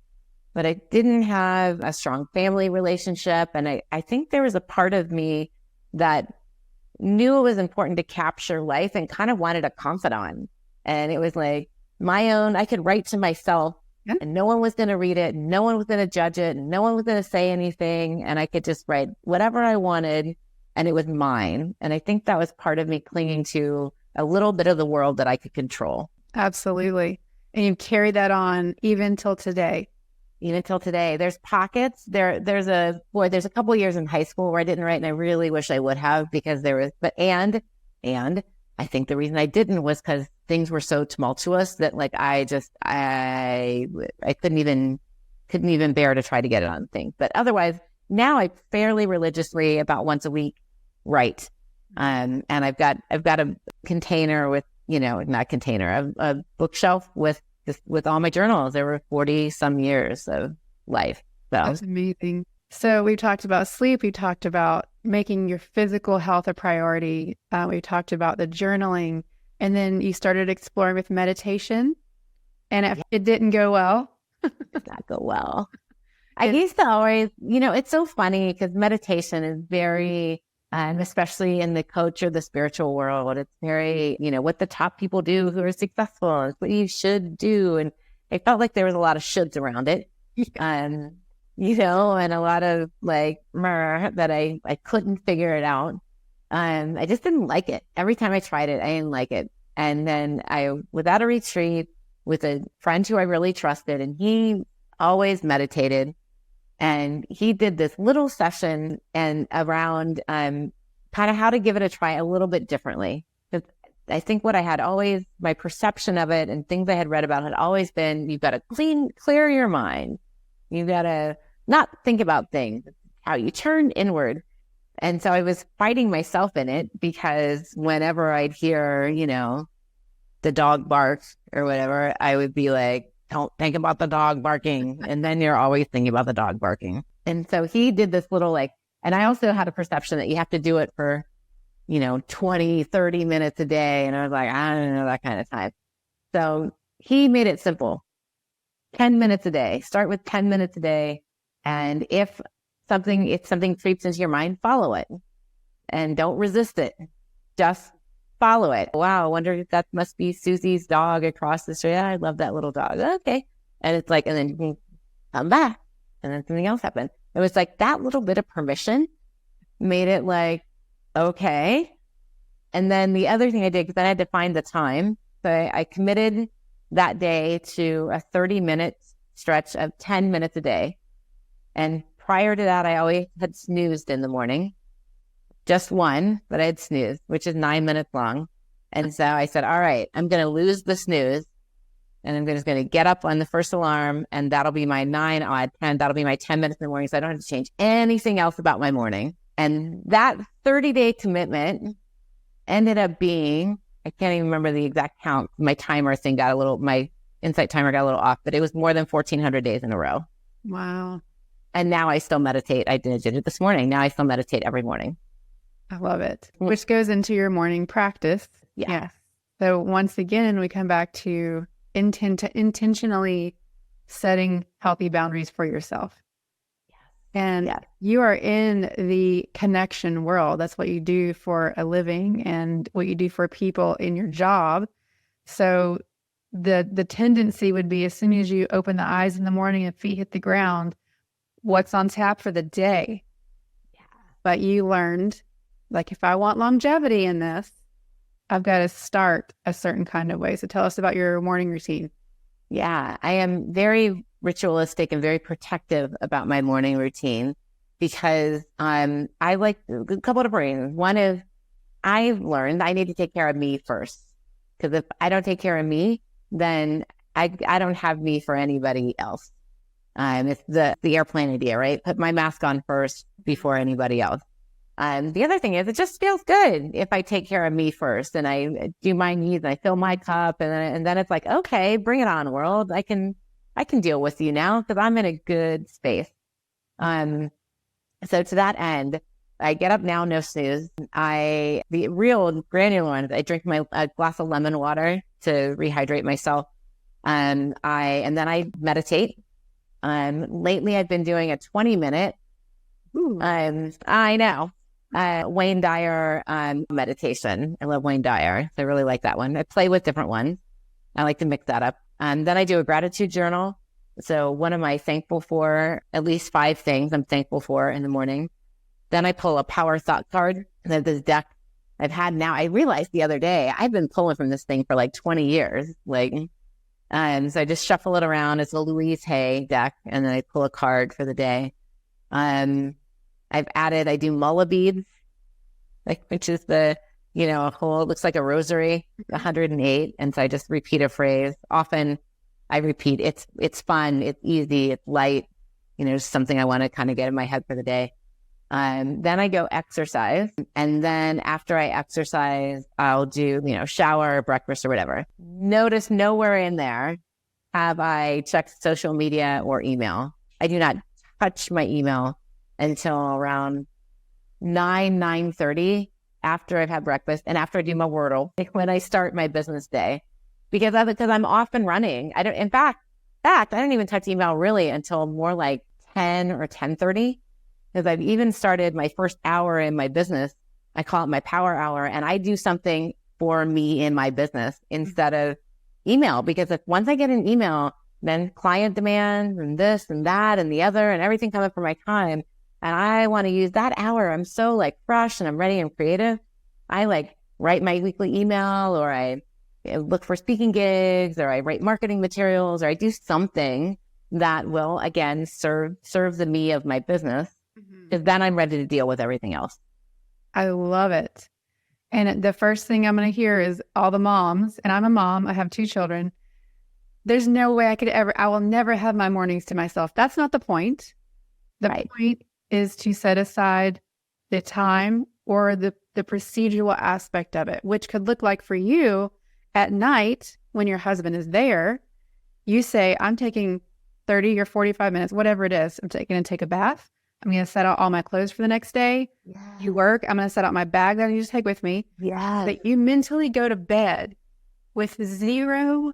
but I didn't have a strong family relationship. And I think there was a part of me that knew it was important to capture life and kind of wanted a confidant. And it was like my own, I could write to myself and no one was going to read it. No one was going to judge it. No one was going to say anything. And I could just write whatever I wanted and it was mine. And I think that was part of me clinging to a little bit of the world that I could control. Absolutely. And you carry that on even till today. Even till today. There's pockets. There's a couple of years in high school where I didn't write, and I really wish I would have, because there was, and I think the reason I didn't was because things were so tumultuous that like I couldn't even bear to try to get it on things. But otherwise, now I fairly religiously, about once a week, write. And I've got a container with, not container, a bookshelf with all my journals. There were 40 some years of life. So that's amazing. So we talked about sleep. We talked about making your physical health a priority. We talked about the journaling, and then you started exploring with meditation, and it didn't go well. It did not go well. I used to always, it's so funny because meditation is very, especially in the coach or the spiritual world, it's very, what the top people do who are successful, it's what you should do. And I felt like there was a lot of shoulds around it. And a lot of like that I couldn't figure it out. I just didn't like it. Every time I tried it, I didn't like it. And then I was at a retreat with a friend who I really trusted, and he always meditated. And he did this little session and around kind of how to give it a try a little bit differently. Because I think what I had always, my perception of it and things I had read about had always been, you've got to clear your mind. You've got to not think about things, how you turn inward. And so I was fighting myself in it, because whenever I'd hear, the dog bark or whatever, I would be like, don't think about the dog barking. And then you're always thinking about the dog barking. And so he did this little and I also had a perception that you have to do it for, 20, 30 minutes a day. And I was like, I don't know that kind of time. So he made it simple. 10 minutes a day. Start with 10 minutes a day. And if something creeps into your mind, follow it. And don't resist it. Just follow it. Wow, I wonder if that must be Susie's dog across the street. Yeah, I love that little dog. Okay. And it's like, and then you can come back, and then something else happened. It was like that little bit of permission made it like, okay. And then the other thing I did, because then I had to find the time. So I committed that day to a 30-minute stretch of 10 minutes a day. And prior to that, I always had snoozed in the morning. Just one, but I had snoozed, which is 9 minutes long. And so I said, all right, I'm going to lose the snooze, and I'm just going to get up on the first alarm, and that'll be my 10. That'll be my 10 minutes in the morning. So I don't have to change anything else about my morning. And that 30-day commitment ended up being, I can't even remember the exact count. My Insight timer got a little off, but it was more than 1,400 days in a row. Wow. And now I still meditate. I did it this morning. Now I still meditate every morning. I love it. Which goes into your morning practice. Yeah. Yes. So once again, we come back to intentionally setting healthy boundaries for yourself. And you are in the connection world. That's what you do for a living and what you do for people in your job. So the tendency would be, as soon as you open the eyes in the morning and feet hit the ground, what's on tap for the day? Yeah. But you learned, like, if I want longevity in this, I've got to start a certain kind of way. So tell us about your morning routine. Yeah, I am very ritualistic and very protective about my morning routine, because I like a couple of reasons. One is, I've learned I need to take care of me first, because if I don't take care of me, then I don't have me for anybody else. It's the airplane idea, right? Put my mask on first before anybody else. The other thing is, it just feels good if I take care of me first and I do my needs and I fill my cup, and then it's like, okay, bring it on, world. I can deal with you now because I'm in a good space. So to that end, I get up now, no snooze. The real granular one is I drink a glass of lemon water to rehydrate myself. And then I meditate. Lately I've been doing a 20-minute, I know, Wayne Dyer meditation. I love Wayne Dyer. I really like that one. I play with different ones. I like to mix that up. And then I do a gratitude journal. So what am I thankful for? At least 5 things I'm thankful for in the morning. Then I pull a power thought card. And this deck I've had now. I realized the other day, I've been pulling from this thing for like 20 years. And so I just shuffle it around. It's a Louise Hay deck. And then I pull a card for the day. I do mullah beads, which is it looks like a rosary, 108. And so I just repeat a phrase. Often I repeat, it's fun, it's easy, it's light, something I want to kind of get in my head for the day. Then I go exercise. And then after I exercise, I'll do, shower, breakfast or whatever. Notice nowhere in there have I checked social media or email. I do not touch my email until around 9:30 after I've had breakfast and after I do my Wordle, when I start my business day, because I'm off and running. In fact, I don't even touch email really until more like 10 or 10:30, because I've even started my first hour in my business. I call it my power hour, and I do something for me in my business instead of email, because once I get an email, then client demands and this and that and the other and everything coming for my time. And I want to use that hour. I'm so fresh and I'm ready and creative. I write my weekly email, or I look for speaking gigs, or I write marketing materials, or I do something that will, again, serve the me of my business. Because then I'm ready to deal with everything else. I love it. And the first thing I'm going to hear is all the moms, and I'm a mom, I have 2 children. There's no way I will never have my mornings to myself. That's not the point. The point is to set aside the time or the procedural aspect of it, which could look like for you at night when your husband is there, you say, I'm taking 30 or 45 minutes, whatever it is. I'm going to take a bath. I'm going to set out all my clothes for the next day. Yeah. You work. I'm going to set out my bag that I need to take with me. Yeah. That you mentally go to bed with zero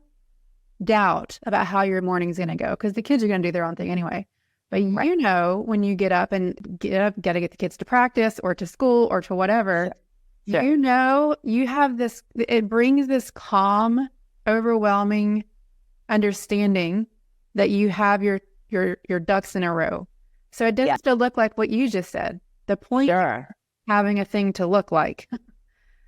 doubt about how your morning's going to go, because the kids are going to do their own thing anyway. But when you got to get the kids to practice or to school or to whatever, you have this, it brings this calm, overwhelming understanding that you have your ducks in a row. So it doesn't still look like what you just said. The point is having a thing to look like.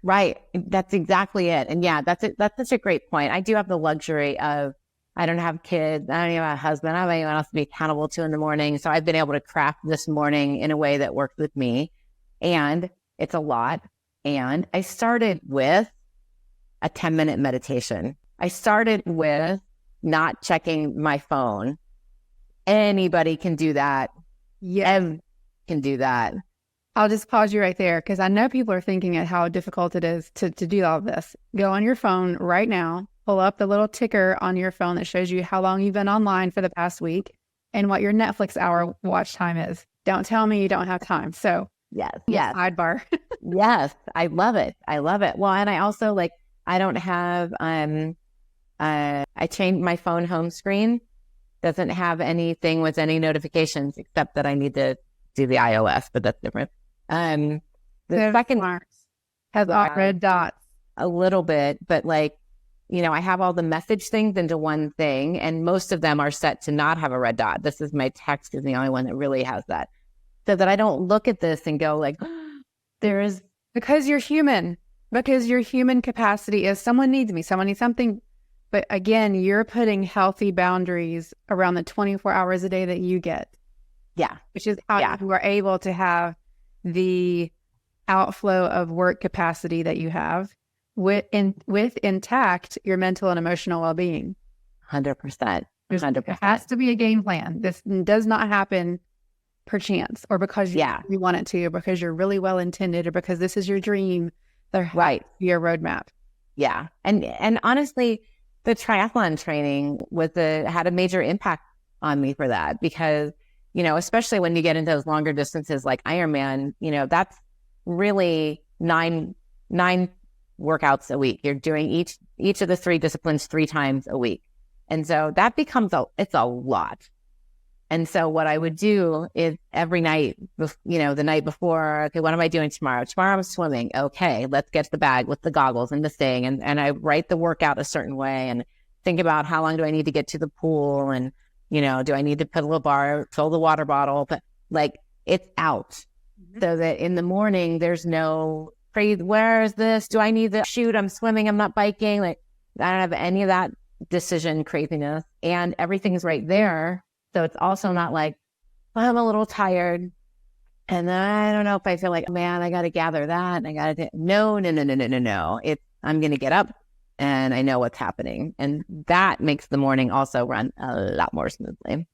Right. That's exactly it. And that's it. That's such a great point. I do have the luxury of, I don't have kids. I don't even have a husband. I don't have anyone else to be accountable to in the morning. So I've been able to craft this morning in a way that works with me. And it's a lot. And I started with a 10-minute meditation. I started with not checking my phone. Anybody can do that. Yeah, can do that. I'll just pause you right there, because I know people are thinking at how difficult it is to do all of this. Go on your phone right now, pull up the little ticker on your phone that shows you how long you've been online for the past week and what your Netflix hour watch time is. Don't tell me you don't have time. So yes. Sidebar. Yes, I love it. Well, and I also I don't have, I changed my phone home screen. Doesn't have anything with any notifications except that I need to do the iOS, but that's different. The second has all red dots. A little bit, but I have all the message things into one thing, and most of them are set to not have a red dot. This is my text is the only one that really has that. So that I don't look at this and go because you're human. Because your human capacity is someone needs me, someone needs something. But again, you're putting healthy boundaries around the 24 hours a day that you get. Yeah. Which is how you are able to have the outflow of work capacity that you have with intact your mental and emotional well-being. 100%. It has to be a game plan. This does not happen per chance or because you want it to, or because you're really well intended, or because this is your dream. There has to be a roadmap. Yeah. And honestly, the triathlon training had a major impact on me for that, because, especially when you get into those longer distances like Ironman, that's really nine workouts a week. You're doing each of the 3 disciplines 3 times a week. And so that becomes it's a lot. And so what I would do is every night, the night before, okay, what am I doing tomorrow? Tomorrow I'm swimming. Okay, let's get the bag with the goggles and the thing. And I write the workout a certain way and think about how long do I need to get to the pool? And, do I need to put a little bar, fill the water bottle? But like it's out so that in the morning, there's no crazy, where is this? Do I need to shoot? I'm swimming. I'm not biking. Like I don't have any of that decision craziness and everything's right there. So it's also not like, well, I'm a little tired and then I don't know if I feel like, man, I got to gather that. And I got to, no. I'm going to get up and I know what's happening. And that makes the morning also run a lot more smoothly.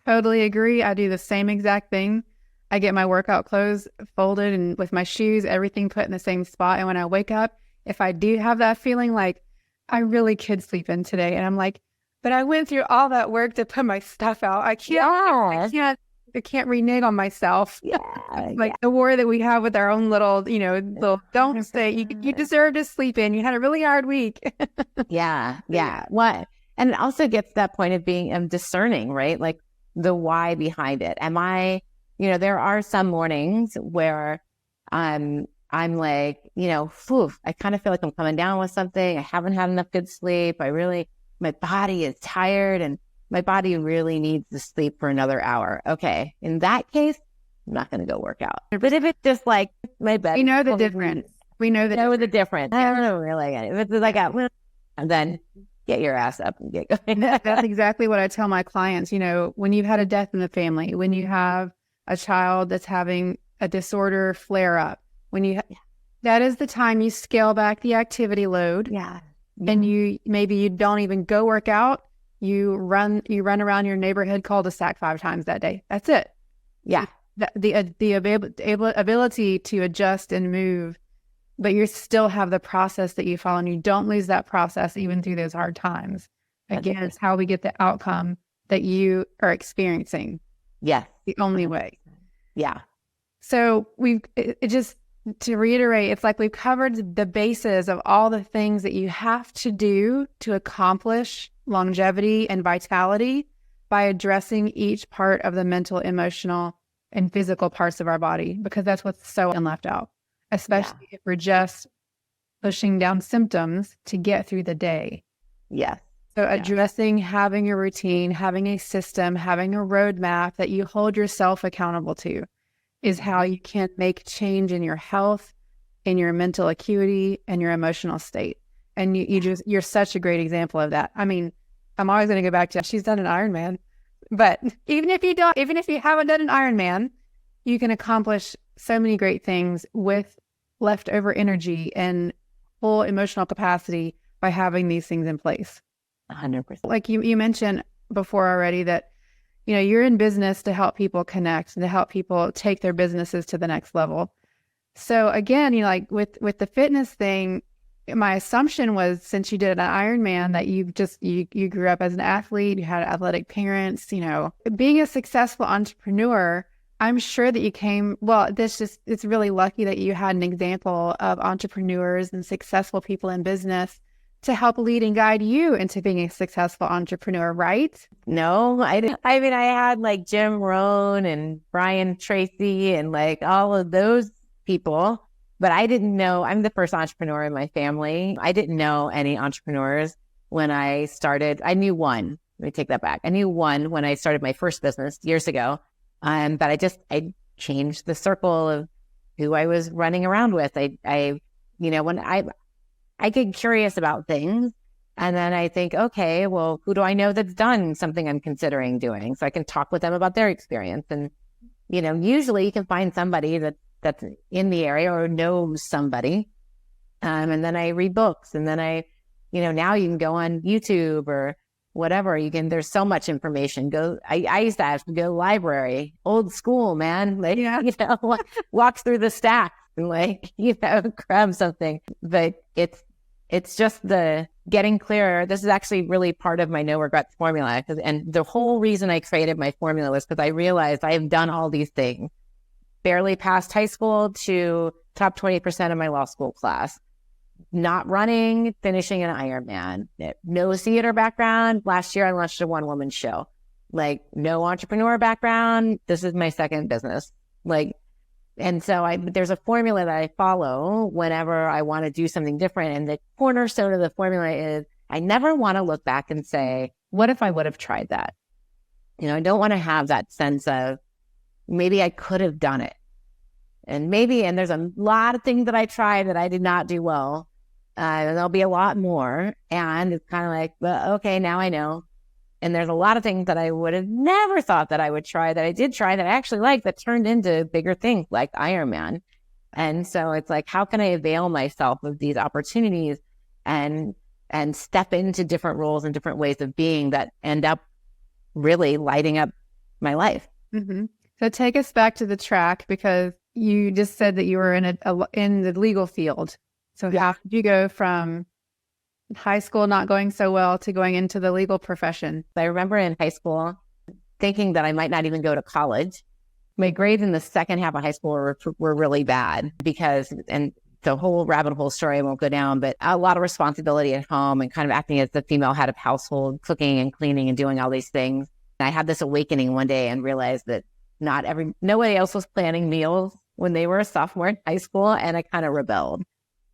Totally agree. I do the same exact thing. I get my workout clothes folded and with my shoes, everything put in the same spot. And when I wake up, if I do have that feeling like I really could sleep in today, and I'm like, but I went through all that work to put my stuff out. I can't renege on myself. Yeah. Like the war that we have with our own little don't say you deserve to sleep in. You had a really hard week. Yeah. What? And it also gets to that point of being discerning, right? Like the why behind it. Am I, there are some mornings where I'm like, I kind of feel like I'm coming down with something. I haven't had enough good sleep. My body is tired and my body really needs to sleep for another hour. Okay. In that case, I'm not going to go work out. But if it's just like my bed. We know the difference. We know the difference. I don't really get it. If it's like, and then get your ass up and get going. That's exactly what I tell my clients. When you've had a death in the family, when you have a child that's having a disorder flare up, that is the time you scale back the activity load. Yeah. And you don't even go work out. You run around your neighborhood cul-de-sac 5 times that day. That's it. Yeah. The ability to adjust and move, but you still have the process that you follow, and you don't lose that process even through those hard times. Again, it's how we get the outcome that you are experiencing. Yes. The only way. Yeah. So to reiterate, it's like we've covered the bases of all the things that you have to do to accomplish longevity and vitality by addressing each part of the mental, emotional, and physical parts of our body, because that's what's so left out, especially if we're just pushing down symptoms to get through the day. Yes. So addressing, having a routine, having a system, having a roadmap that you hold yourself accountable to is how you can make change in your health, in your mental acuity, and your emotional state. And you're such a great example of that. I mean, I'm always going to go back to, she's done an Ironman, but even if you haven't done an Ironman, you can accomplish so many great things with leftover energy and full emotional capacity by having these things in place. 100%. Like you mentioned before already that, you're in business to help people connect and to help people take their businesses to the next level. So again, like with the fitness thing, my assumption was, since you did an Ironman, that you grew up as an athlete, you had athletic parents, being a successful entrepreneur. I'm sure that you it's really lucky that you had an example of entrepreneurs and successful people in business to help lead and guide you into being a successful entrepreneur, right? No, I didn't. I mean, I had like Jim Rohn and Brian Tracy and like all of those people, but I didn't know. I'm the first entrepreneur in my family. I didn't know any entrepreneurs when I started. I knew one. Let me take that back. I knew one when I started my first business years ago. But I changed the circle of who I was running around with. When I get curious about things, and then I think, okay, well, who do I know that's done something I'm considering doing? So I can talk with them about their experience. And, usually you can find somebody that's in the area or knows somebody. And then I read books, and then now you can go on YouTube or whatever. There's so much information. I used to have to go library, old school, man. Like, walk through the stacks and grab something. But it's just the getting clearer. This is actually really part of my no regrets formula. And the whole reason I created my formula was because I realized I have done all these things. Barely passed high school to top 20% of my law school class. not running, finishing an Ironman, no theater background. Last year I launched a one-woman show. Like, no entrepreneur background. This is my second business. Like, and so there's a formula that I follow whenever I want to do something different. And the cornerstone of the formula is I never want to look back and say, what if I would have tried that? I don't want to have that sense of maybe I could have done it. And there's a lot of things that I tried that I did not do well. And there'll be a lot more. And it's kind of like, well, okay, now I know. And there's a lot of things that I would have never thought that I would try, that I did try, that I actually liked, that turned into bigger things like Ironman. And so it's like, how can I avail myself of these opportunities and step into different roles and different ways of being that end up really lighting up my life? Mm-hmm. So take us back to the track, because you just said that you were in the legal field. So how did you go from high school not going so well to going into the legal profession? I remember in high school thinking that I might not even go to college. My grades in the second half of high school were really bad and the whole rabbit hole story I won't go down, but a lot of responsibility at home and kind of acting as the female head of household, cooking and cleaning and doing all these things. And I had this awakening one day and realized that nobody else was planning meals when they were a sophomore in high school, and I kind of rebelled.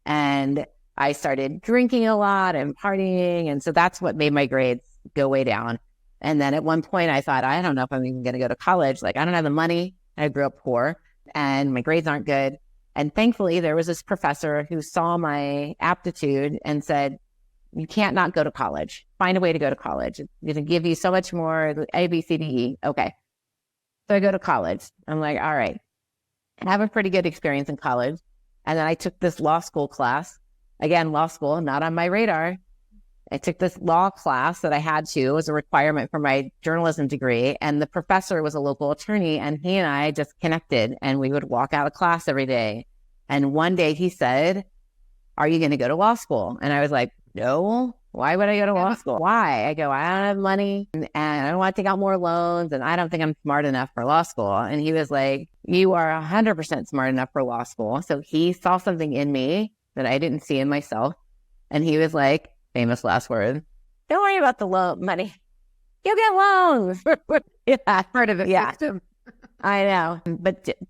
And I started drinking a lot and partying. And so that's what made my grades go way down. And then at one point I thought, I don't know if I'm even going to go to college. Like, I don't have the money. I grew up poor and my grades aren't good. And thankfully there was this professor who saw my aptitude and said, you can't not go to college. Find a way to go to college. It's going to give you so much more, A, B, C, D, E. Okay. So I go to college. I'm like, all right. I have a pretty good experience in college. And then I took this law school class. Again, law school, not on my radar. I took this law class that I had to. It was a requirement for my journalism degree. And the professor was a local attorney, and he and I just connected, and we would walk out of class every day. And one day he said, are you going to go to law school? And I was like, no. Why would I go to law school? Why? I go, I don't have money and I don't want to take out more loans, and I don't think I'm smart enough for law school. And he was like, you are 100% smart enough for law school. So he saw something in me that I didn't see in myself. And he was like, famous last word, don't worry about the money. You'll get loans. Yeah, Part of it. Yeah, I know.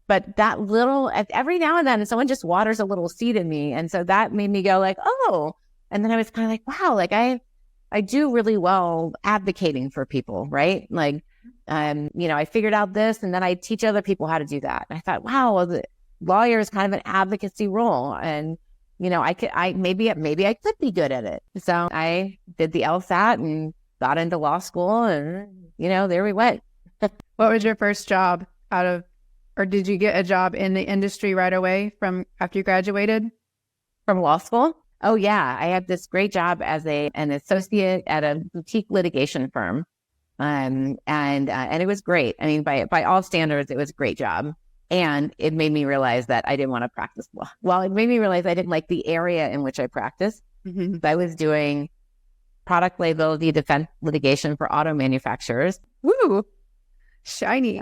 But that little, every now and then someone just waters a little seed in me. And so that made me go like, oh. And then I was kind of like, wow, like I do really well advocating for people, right? Like, I figured out this, and then I teach other people how to do that. And I thought, wow, well, the lawyer is kind of an advocacy role. And maybe I could be good at it. So I did the LSAT and got into law school, and there we went. What was your first job or did you get a job in the industry right away from after you graduated from law school? Oh yeah, I had this great job as an associate at a boutique litigation firm, and it was great. I mean, by all standards, it was a great job. And it made me realize that I didn't want to practice law. Well, it made me realize I didn't like the area in which I practiced. Mm-hmm. I was doing product liability defense litigation for auto manufacturers. Woo! Shiny.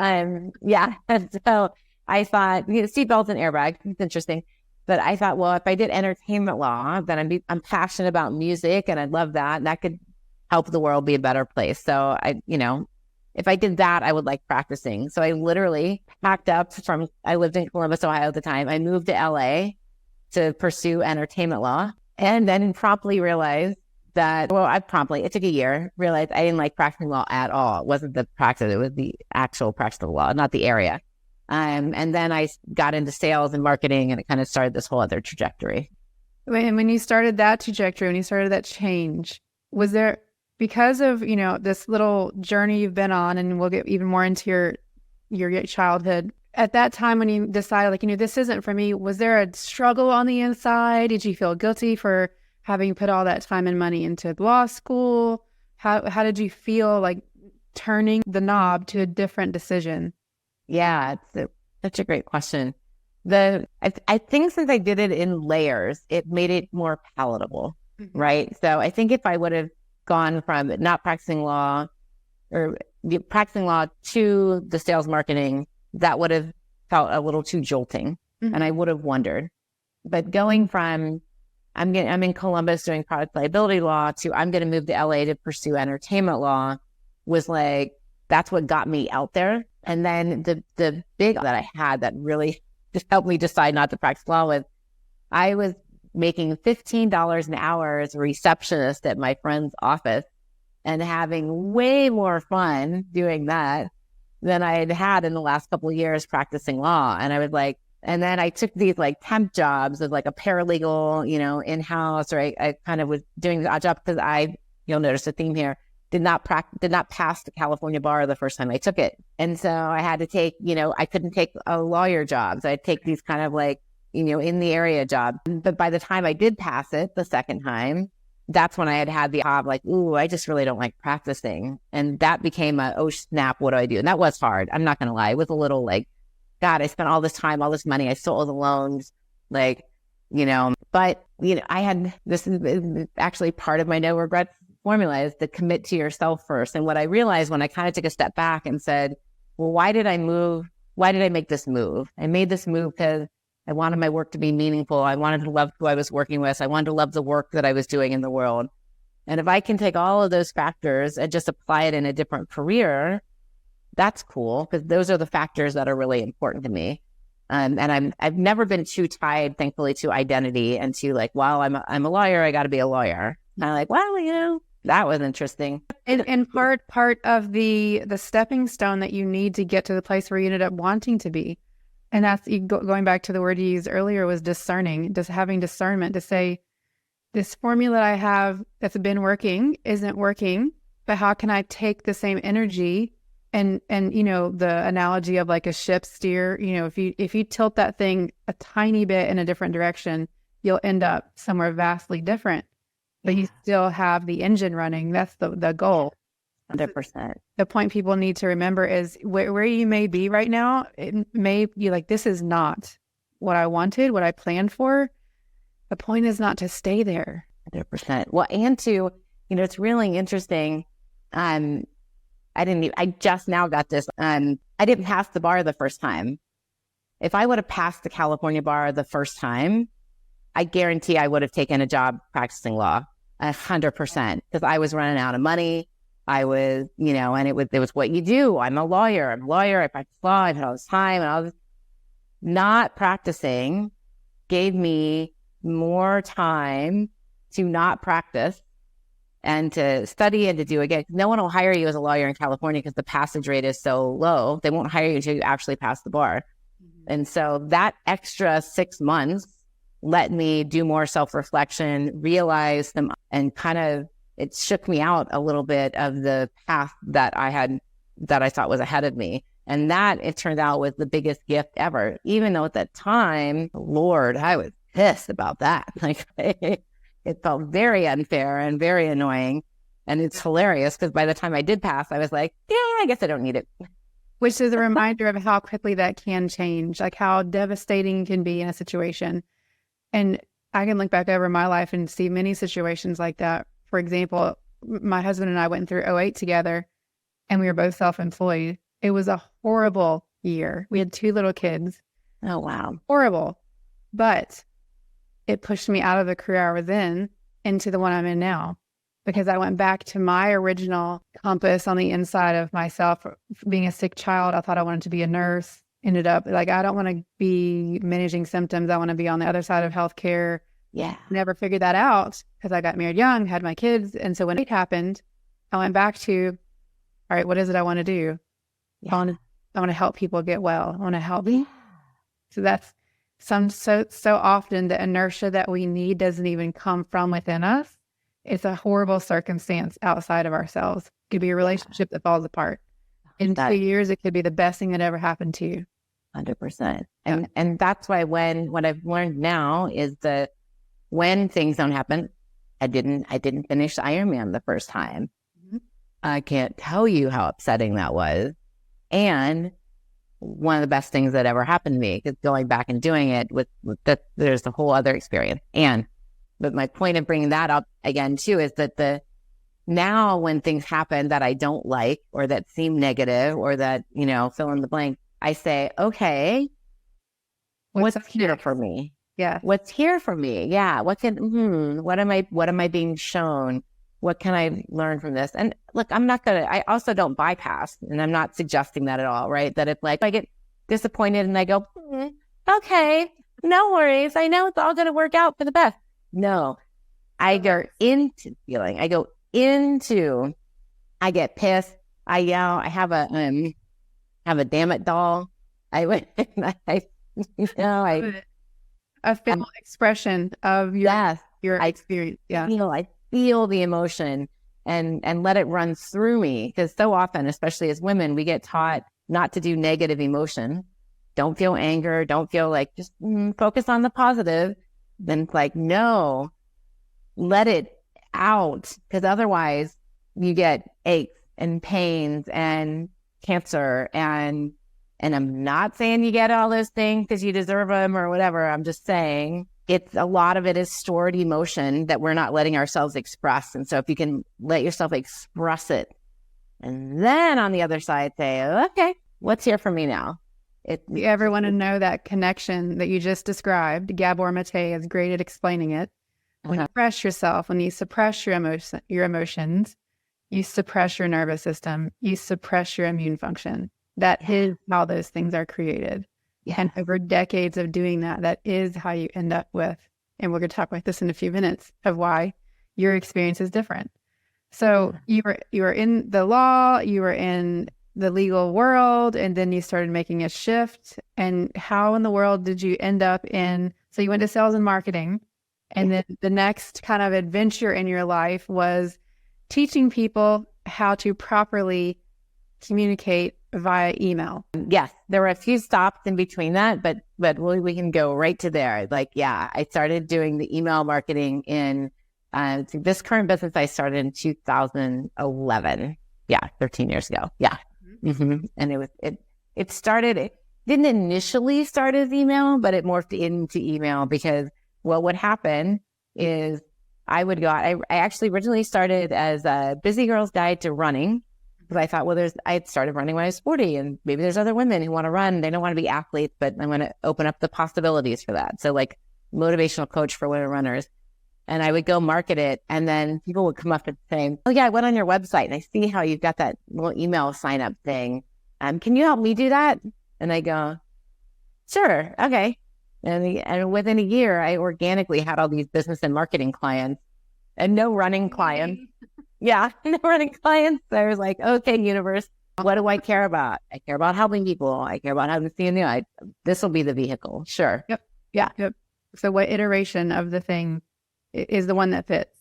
Yeah. And so I thought, seatbelts and airbags. It's interesting. But I thought, well, if I did entertainment law, then I'm passionate about music, and I'd love that. And that could help the world be a better place. So if I did that, I would like practicing. So I literally packed up I lived in Columbus, Ohio at the time. I moved to LA to pursue entertainment law, and then promptly realized that, it took a year, realized I didn't like practicing law at all. It wasn't the practice, it was the actual practice of law, not the area. And then I got into sales and marketing, and it kind of started this whole other trajectory. And when you started that trajectory, when you started that change, was there, because of, this little journey you've been on, and we'll get even more into your childhood, at that time when you decided, this isn't for me, was there a struggle on the inside? Did you feel guilty for having put all that time and money into law school? How did you feel like turning the knob to a different decision? Yeah, it's such a great question. I think since I did it in layers, it made it more palatable, mm-hmm. right? So I think if I would have gone from not practicing law or practicing law to the sales marketing, that would have felt a little too jolting, mm-hmm. and I would have wondered. But going from I'm in Columbus doing product liability law to I'm going to move to LA to pursue entertainment law was like, that's what got me out there. And then the big that I had that really just helped me decide not to practice law was I was making $15 an hour as a receptionist at my friend's office and having way more fun doing that than I had in the last couple of years practicing law. And I was like, and then I took these like temp jobs as like a paralegal, in-house, or I kind of was doing the odd job because you'll notice a theme here, did not pass the California bar the first time I took it. And so I had to take, I couldn't take lawyer jobs. I'd take these kind of like, in the area job. But by the time I did pass it the second time, that's when I had the job like, ooh, I just really don't like practicing. And that became oh snap, what do I do? And that was hard. I'm not going to lie. It was a little like, God, I spent all this time, all this money. I still owe the loans, but I had, this is actually part of my no regrets formula is to commit to yourself first. And what I realized when I kind of took a step back and said, well, why did I move? Why did I make this move? I made this move because I wanted my work to be meaningful. I wanted to love who I was working with. I wanted to love the work that I was doing in the world. And if I can take all of those factors and just apply it in a different career, that's cool because those are the factors that are really important to me. And I've never been too tied, thankfully, to identity and to like, well, I'm a lawyer. I got to be a lawyer. And I'm like, well, that was interesting. And part of the stepping stone that you need to get to the place where you ended up wanting to be. And that's going back to the word you used earlier was discerning, just having discernment to say, this formula I have that's been working isn't working, but how can I take the same energy and the analogy of like a ship steer, if you tilt that thing a tiny bit in a different direction, you'll end up somewhere vastly different, but you still have the engine running. That's the goal. 100%. The point people need to remember is where you may be right now, it may be like, this is not what I wanted, what I planned for. The point is not to stay there. 100%. Well, and to, it's really interesting. I just now got this. I didn't pass the bar the first time. If I would have passed the California bar the first time, I guarantee I would have taken a job practicing law 100% because I was running out of money. I was, and it was what you do. I'm a lawyer. I practice law. I've had all this time and all this. Not practicing gave me more time to not practice and to study and to do again. No one will hire you as a lawyer in California because the passage rate is so low. They won't hire you until you actually pass the bar. Mm-hmm. And so that extra 6 months let me do more self-reflection, realize them, and kind of it shook me out a little bit of the path that I thought was ahead of me. And that, it turned out, was the biggest gift ever. Even though at that time, Lord, I was pissed about that. Like, it felt very unfair and very annoying. And it's hilarious because by the time I did pass, I was like, yeah, I guess I don't need it. Which is a reminder of how quickly that can change, like how devastating can be in a situation. And I can look back over my life and see many situations like that. For example, my husband and I went through 2008 together and we were both self-employed. It was a horrible year. We had 2 little kids. Oh, wow. Horrible. But it pushed me out of the career I was in into the one I'm in now, because I went back to my original compass on the inside of myself. Being a sick child, I thought I wanted to be a nurse. Ended up like, I don't want to be managing symptoms. I want to be on the other side of healthcare. Yeah. Never figured that out because I got married young, had my kids. And so when it happened, I went back to, all right, what is it I want to do? Yeah. I want to help people get well. I want to help. Yeah. So that's so often the inertia that we need doesn't even come from within us. It's a horrible circumstance outside of ourselves. It could be a relationship that falls apart. In 2 years, it could be the best thing that ever happened to you. 100%. And that's why what I've learned now is that when things don't happen, I didn't finish Ironman the first time. Mm-hmm. I can't tell you how upsetting that was. And one of the best things that ever happened to me, because going back and doing it with that, there's a whole other experience. But my point of bringing that up again too is that now when things happen that I don't like or that seem negative or that, fill in the blank, I say, okay, what's here for me? Yeah. What's here for me? Yeah. What am I being shown? What can I learn from this? And look, I also don't bypass, and I'm not suggesting that at all, right? That if like I get disappointed and I go, okay, no worries. I know it's all going to work out for the best. No, I go into feeling. I get pissed. I yell. I have a damn it doll. I went, A full expression of your experience. Yeah. I feel the emotion and let it run through me. Because so often, especially as women, we get taught not to do negative emotion. Don't feel anger. Don't feel like, just focus on the positive. Then it's like, no, let it out. Because otherwise you get aches and pains and cancer and I'm not saying you get all those things because you deserve them or whatever. I'm just saying a lot of it is stored emotion that we're not letting ourselves express. And so if you can let yourself express it and then on the other side say, okay, what's here for me now? If you ever want to know that connection that you just described, Gabor Mate is great at explaining it. When you suppress yourself, when you suppress your emotions, you suppress your nervous system, you suppress your immune function. That is how those things are created. And over decades of doing that, that is how you end up with, and we're going to talk about this in a few minutes, of why your experience is different. So you were in the law, you were in the legal world, and then you started making a shift. And how in the world did you end up in, so you went to sales and marketing, and then the next kind of adventure in your life was teaching people how to properly communicate via email. Yes, there were a few stops in between that, but we can go right to there. Like, I started doing the email marketing in this current business. I started in 2011. 13 years ago. And it didn't initially start as email, but it morphed into email because what would happen is I actually originally started as a busy girl's guide to running. Because I thought, I had started running when I was 40 and maybe there's other women who want to run. They don't want to be athletes, but I'm going to open up the possibilities for that. So like motivational coach for women runners. And I would go market it. And then people would come up and say, oh yeah, I went on your website and I see how you've got that little email sign up thing. Can you help me do that? And I go, sure. Okay. And within a year, I organically had all these business and marketing clients and no running clients. No running clients. So I was like, okay, universe, what do I care about? I care about helping people. I care about having CNU. This will be the vehicle. Sure. Yep. So what iteration of the thing is the one that fits?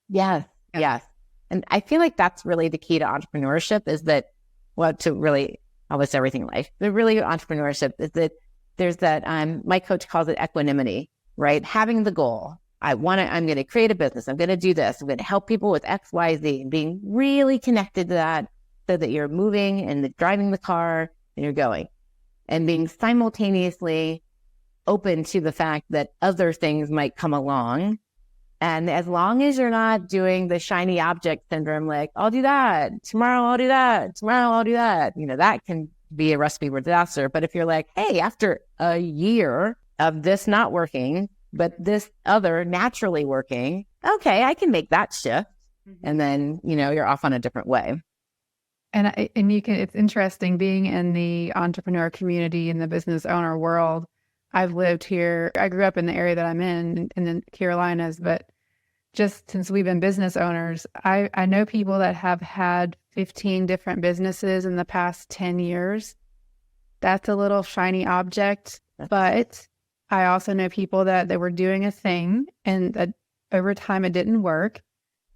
Yes. And I feel like that's really the key to entrepreneurship is that, to really almost everything in life, but really entrepreneurship is that there's that, my coach calls it equanimity, right? Having the goal. I'm going to create a business. I'm going to do this. I'm going to help people with X, Y, Z, and being really connected to that so that you're moving and driving the car and you're going and being simultaneously open to the fact that other things might come along. And as long as you're not doing the shiny object syndrome, like I'll do that tomorrow, I'll do that tomorrow, I'll do that. That can be a recipe for disaster. But if you're like, hey, after a year of this not working, but this other naturally working, okay, I can make that shift. And then, you're off on a different way. And it's interesting being in the entrepreneur community in the business owner world. I've lived here. I grew up in the area that I'm in the Carolinas, but just since we've been business owners, I know people that have had 15 different businesses in the past 10 years. That's a little shiny object, but I also know people that they were doing a thing and that over time it didn't work.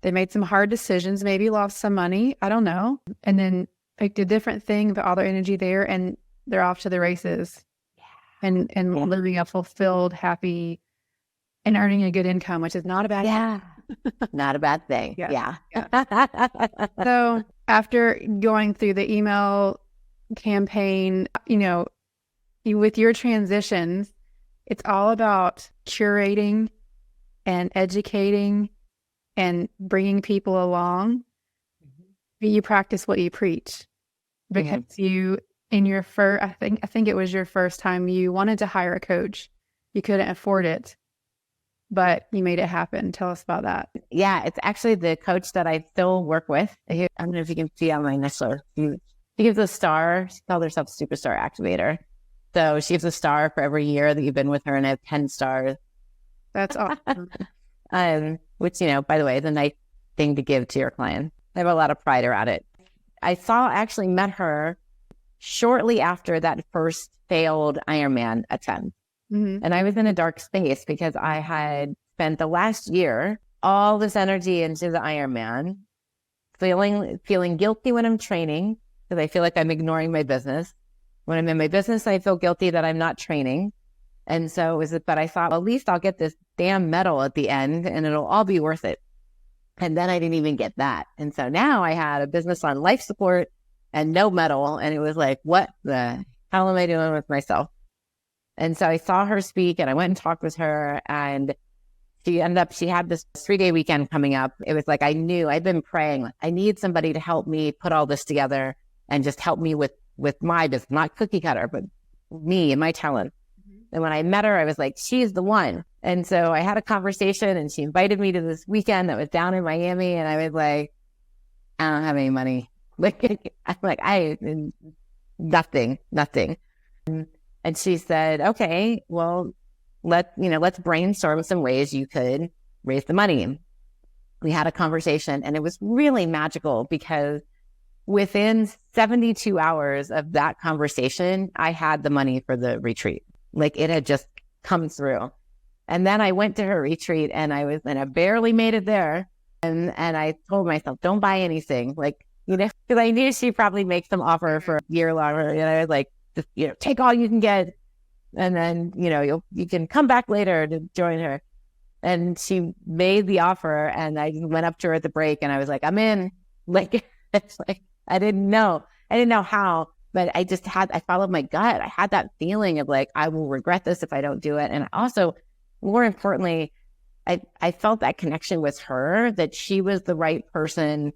They made some hard decisions, maybe lost some money. I don't know. And then picked a different thing, put all their energy there, and they're off to the races and living a fulfilled, happy, and earning a good income, which is not a bad thing. Not a bad thing. Yeah. So after going through the email campaign, with your transitions, it's all about curating and educating and bringing people along. You practice what you preach because you, in your first, I think it was your first time you wanted to hire a coach you couldn't afford it, but you made it happen. Tell us about that. Yeah, it's actually the coach that I still work with. I don't know if you can see on my initial. She gives a star. She calls herself Superstar Activator. So she gives a star for every year that you've been with her, and I have 10 stars. That's awesome. Which, by the way, is a nice thing to give to your client. I have a lot of pride around it. I actually met her shortly after that first failed Ironman attempt. Mm-hmm. And I was in a dark space because I had spent the last year all this energy into the Ironman, feeling guilty when I'm training because I feel like I'm ignoring my business. When I'm in my business, I feel guilty that I'm not training. And so but I thought, well, at least I'll get this damn medal at the end and it'll all be worth it. And then I didn't even get that. And so now I had a business on life support and no medal. And it was like, what the hell am I doing with myself? And so I saw her speak and I went and talked with her, and she had this 3-day weekend coming up. It was like, I'd been praying, like, I need somebody to help me put all this together and just help me with my business, not cookie cutter, but me and my talent. Mm-hmm. And when I met her, I was like, she's the one. And so I had a conversation and she invited me to this weekend that was down in Miami. And I was like, I don't have any money. I'm like, nothing. And she said, okay, well, let's brainstorm some ways you could raise the money. We had a conversation and it was really magical because within 72 hours of that conversation, I had the money for the retreat. Like, it had just come through. And then I went to her retreat and I barely made it there. And I told myself, don't buy anything. Like, because I knew she'd probably make some offer for a year longer. And I was like, just, take all you can get. And then, you can come back later to join her. And she made the offer and I went up to her at the break and I was like, I'm in. Like, it's like, I didn't know how, but I followed my gut. I had that feeling of like, I will regret this if I don't do it. And also, more importantly, I felt that connection with her, that she was the right person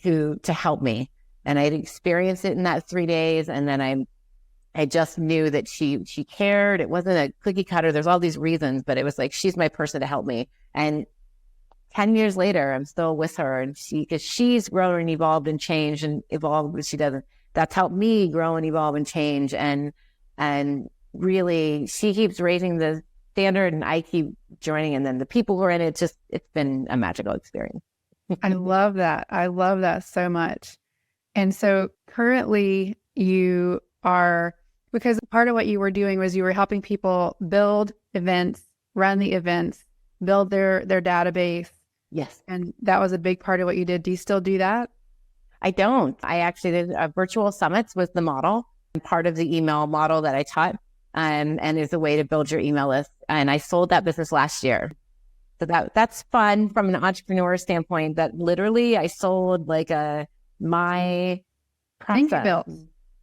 to help me. And I'd experienced it in that 3 days. And then I just knew that she cared. It wasn't a cookie cutter. There's all these reasons, but it was like, she's my person to help me. And 10 years later, I'm still with her, and because she's grown and evolved and changed and evolved, but she doesn't. That's helped me grow and evolve and change. And really, she keeps raising the standard, and I keep joining. And then the people who are in it, it's been a magical experience. I love that. I love that so much. And so currently, you are, because part of what you were doing was you were helping people build events, run the events, build their database. Yes. And that was a big part of what you did. Do you still do that? I don't. I actually did virtual summits was the model, and part of the email model that I taught, and is a way to build your email list. And I sold that business last year. So that's fun from an entrepreneur standpoint, that literally I sold like my Thing you built.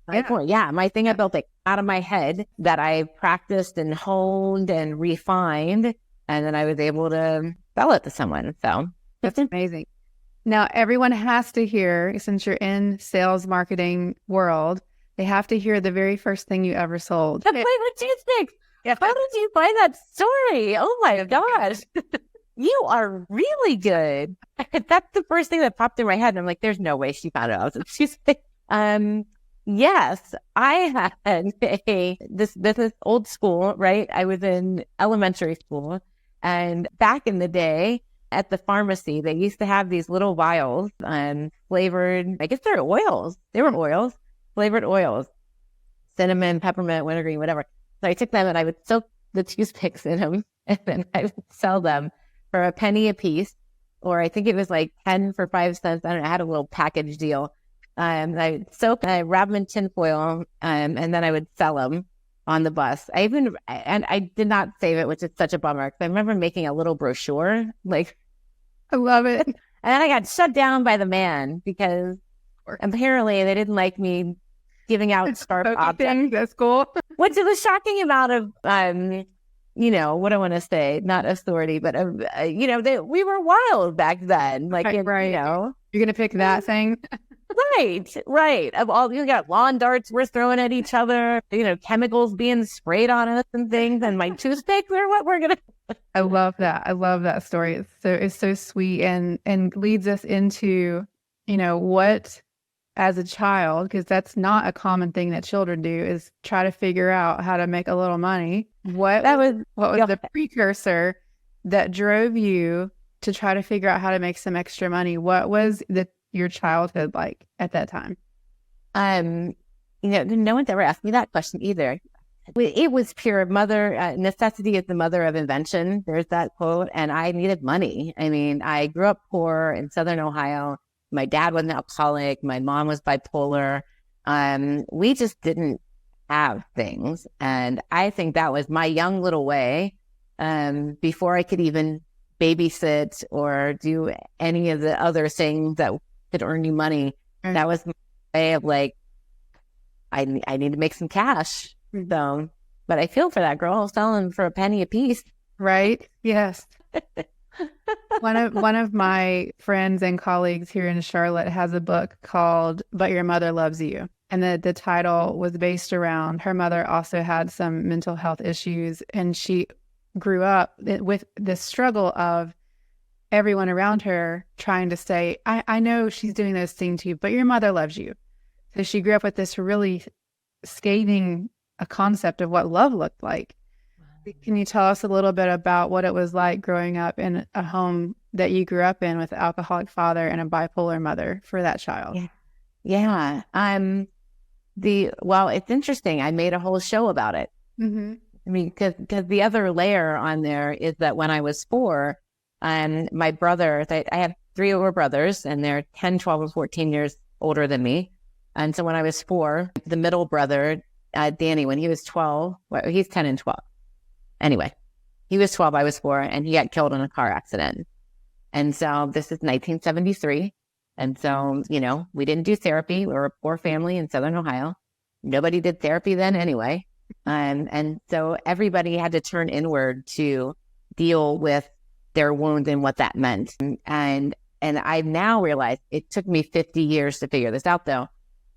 My thing I built like out of my head that I practiced and honed and refined. And then I was able to sell it to someone. So that's amazing. Now, everyone has to hear, since you're in sales marketing world, they have to hear the very first thing you ever sold. The logistics. Yeah. How did you find that story? Oh my gosh. You are really good. That's the first thing that popped in my head. And I'm like, there's no way she found out. She's like, yes, I had this business, old school, right? I was in elementary school. And back in the day at the pharmacy, they used to have these little vials flavored, I guess they're oils. They were oils, flavored oils, cinnamon, peppermint, wintergreen, whatever. So I took them and I would soak the toothpicks in them, and then I would sell them for a penny a piece, or I think it was like 10 for 5 cents. I don't know, I had a little package deal. I would soak, I wrap them in tinfoil, and then I would sell them on the bus. I did not save it, which is such a bummer, because I remember making a little brochure. Like, I love it. And then I got shut down by the man because apparently they didn't like me giving out scarf objects. That's cool. Which is a shocking amount of, what I want to say, not authority, but, we were wild back then. Like, right. You're going to pick that thing? Right. Of all, you got lawn darts we're throwing at each other, chemicals being sprayed on us and things, and my toothpicks are what we're gonna. I love that. I love that story. It's so sweet and leads us into, what as a child, because that's not a common thing that children do, is try to figure out how to make a little money. What was the precursor that drove you to try to figure out how to make some extra money? What was your childhood like at that time? No one's ever asked me that question either. It was pure necessity is the mother of invention. There's that quote. And I needed money. I mean, I grew up poor in Southern Ohio. My dad was an alcoholic. My mom was bipolar. We just didn't have things. And I think that was my young little way, before I could even babysit or do any of the other things that could earn you money. Mm-hmm. That was my way of like, I need to make some cash. So, but I feel for that girl selling for a penny a piece. Right? Yes. One of my friends and colleagues here in Charlotte has a book called But Your Mother Loves You. And the title was based around her mother also had some mental health issues. And she grew up with the struggle of everyone around her trying to say, I know she's doing those things to you, but your mother loves you. So she grew up with this really scathing a concept of what love looked like. Wow. Can you tell us a little bit about what it was like growing up in a home that you grew up in with an alcoholic father and a bipolar mother for that child? Yeah. Well, it's interesting. I made a whole show about it. Mm-hmm. I mean, because the other layer on there is that when I was 4, my brother, I have 3 older brothers, and they're 10, 12, and 14 years older than me. And so when I was 4, the middle brother, Danny, when he was 12, well, he's 10 and 12. Anyway, he was 12, I was 4, and he got killed in a car accident. And so this is 1973. And so, we didn't do therapy. We were a poor family in Southern Ohio. Nobody did therapy then anyway. And so everybody had to turn inward to deal with their wound and what that meant. And I now realize it took me 50 years to figure this out, though,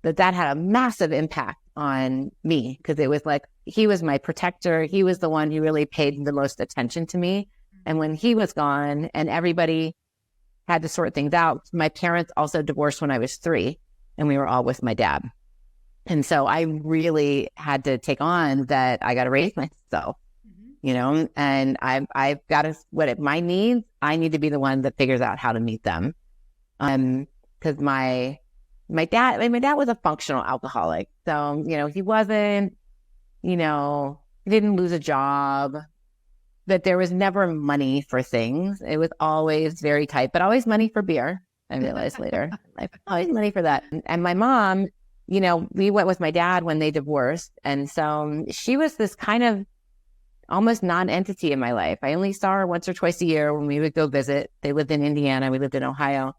that had a massive impact on me, because it was like he was my protector. He was the one who really paid the most attention to me. And when he was gone and everybody had to sort things out, my parents also divorced when I was 3, and we were all with my dad. And so I really had to take on that I got to raise myself, and I've got to, my needs, I need to be the one that figures out how to meet them. Because my dad was a functional alcoholic. So, he wasn't, he didn't lose a job, but there was never money for things. It was always very tight, but always money for beer. I realized later, always money for that. And my mom, we went with my dad when they divorced. And so she was this kind of almost non-entity in my life. I only saw her once or twice a year when we would go visit. They lived in Indiana. We lived in Ohio.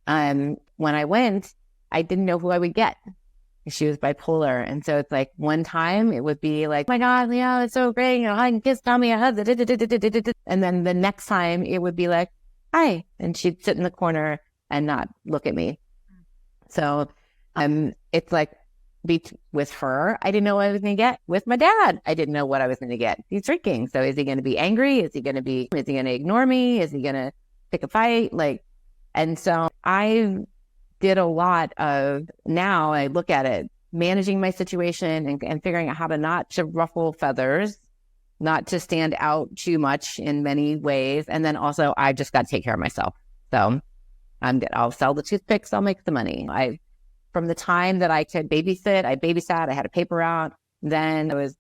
When I went, I didn't know who I would get. She was bipolar. And so it's like one time it would be like, oh my God, Leah, it's so great. Hug and kiss, tell me a hug. And then the next time it would be like, hi. And she'd sit in the corner and not look at me. So it's like with her, I didn't know what I was going to get. With my dad, I didn't know what I was going to get. He's drinking. So is he going to be angry? Is he going to ignore me? Is he going to pick a fight? And so I did a lot of, now I look at it, managing my situation and figuring out how to not to ruffle feathers, not to stand out too much in many ways. And then also I just got to take care of myself. So I'll sell the toothpicks. I'll make the money. From the time that I could babysit, I babysat, I had a paper route. Then I was,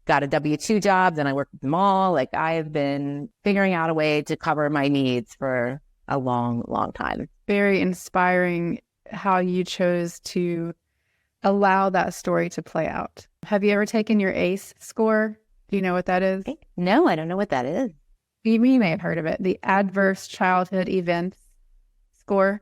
got a W-2 job. Then I worked at the mall. I have been figuring out a way to cover my needs for a long, long time. Very inspiring how you chose to allow that story to play out. Have you ever taken your ACE score? Do you know what that is? No, I don't know what that is. You may have heard of it, the Adverse Childhood Events score.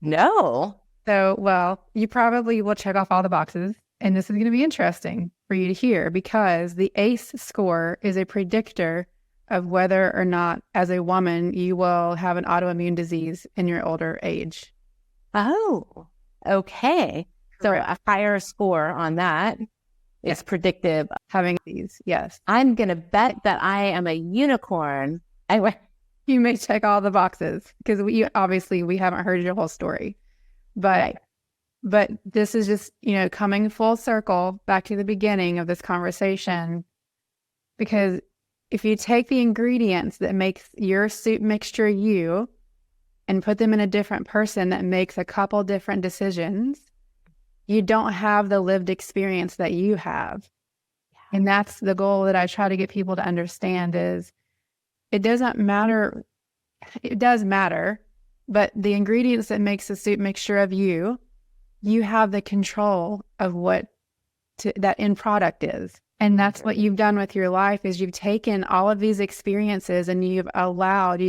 No. So, well, you probably will check off all the boxes, and this is going to be interesting for you to hear, because the ACE score is a predictor of whether or not, as a woman, you will have an autoimmune disease in your older age. Oh, Okay. So Correct. a higher score on that is predictive. Having these, yes. I'm going to bet that I am a unicorn. You may check all the boxes because we haven't heard your whole story. But Right. But this is just, coming full circle back to the beginning of this conversation, because if you take the ingredients that makes your soup mixture you and put them in a different person that makes a couple different decisions, you don't have the lived experience that you have. Yeah. And that's the goal that I try to get people to understand is it doesn't matter. It does matter, but the ingredients that makes the soup mixture of you have the control of what that end product is. And that's what you've done with your life is you've taken all of these experiences and you've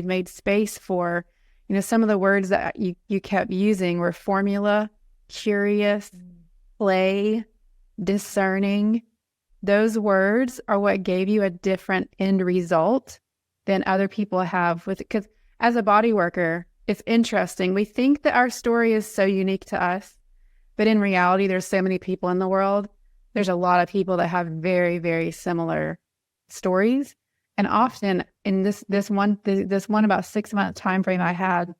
made space for, some of the words that you kept using were formula, curious, play, discerning. Those words are what gave you a different end result than other people have because as a body worker, it's interesting. We think that our story is so unique to us. But in reality, there's so many people in the world. There's a lot of people that have very, very similar stories. And often in this one about 6 month time frame, I had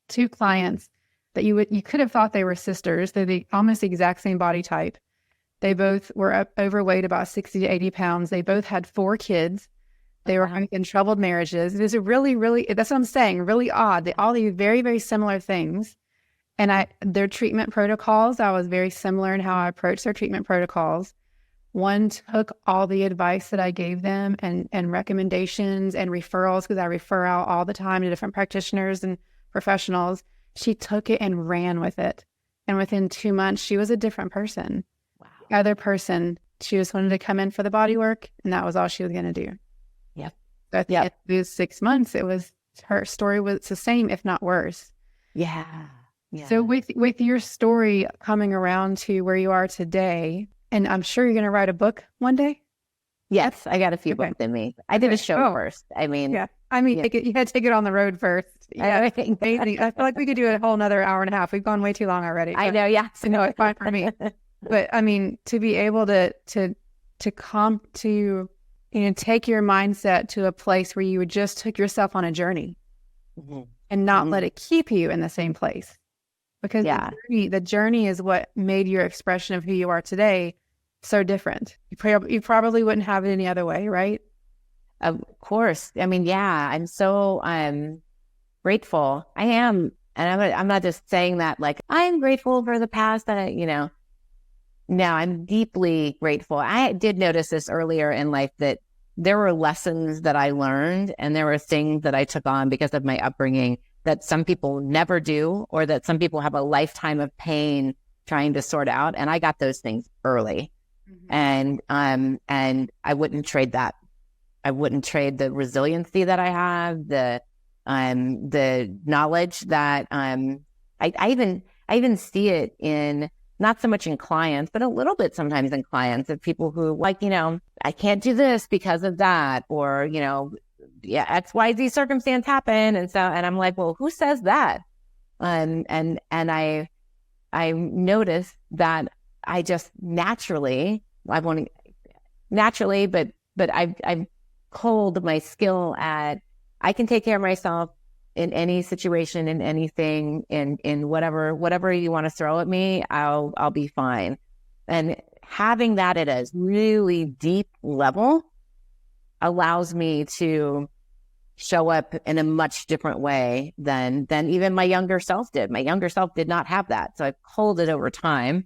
2 clients that you could have thought they were sisters. They're almost the exact same body type. They both were overweight, about 60 to 80 pounds. They both had 4 kids. They were in troubled marriages. It was really, really, that's what I'm saying, really odd. They all do very, very similar things. And their treatment protocols, I was very similar in how I approached their treatment protocols. One took all the advice that I gave them and recommendations and referrals, because I refer out all the time to different practitioners and professionals. She took it and ran with it. And within 2 months, she was a different person. Wow. The other person, she just wanted to come in for the body work, and that was all she was going to do. Yep. So at the end of those 6 months, her story was the same, if not worse. Yeah. Yeah. So with your story coming around to where you are today, and I'm sure you're going to write a book one day. Yes, I got a few books in me. I did a show first. I mean, you had to take it on the road first. Yeah, amazing. I feel like we could do a whole another hour and a half. We've gone way too long already. I know. Yeah, so no, it's fine for me. But I mean, to be able to take your mindset to a place where you just took yourself on a journey and not let it keep you in the same place. Because the journey is what made your expression of who you are today so different. You probably wouldn't have it any other way, right? Of course. I mean, I'm so grateful. I am. And I'm not just saying that like I'm grateful for the past that, no, I'm deeply grateful. I did notice this earlier in life that there were lessons that I learned and there were things that I took on because of my upbringing that some people never do, or that some people have a lifetime of pain trying to sort out. And I got those things early. And I wouldn't trade that. I wouldn't trade the resiliency that I have, the knowledge that, I even see it in, not so much in clients, but a little bit sometimes in clients of people who like, I can't do this because of that, or, XYZ circumstance happened. And I'm like, well, who says that? And I noticed that I just naturally, but I've culled my skill at, I can take care of myself in any situation, in anything, in whatever you want to throw at me, I'll be fine. And having that at a really deep level allows me to show up in a much different way than even my younger self did. My younger self did not have that. So I've culled it over time.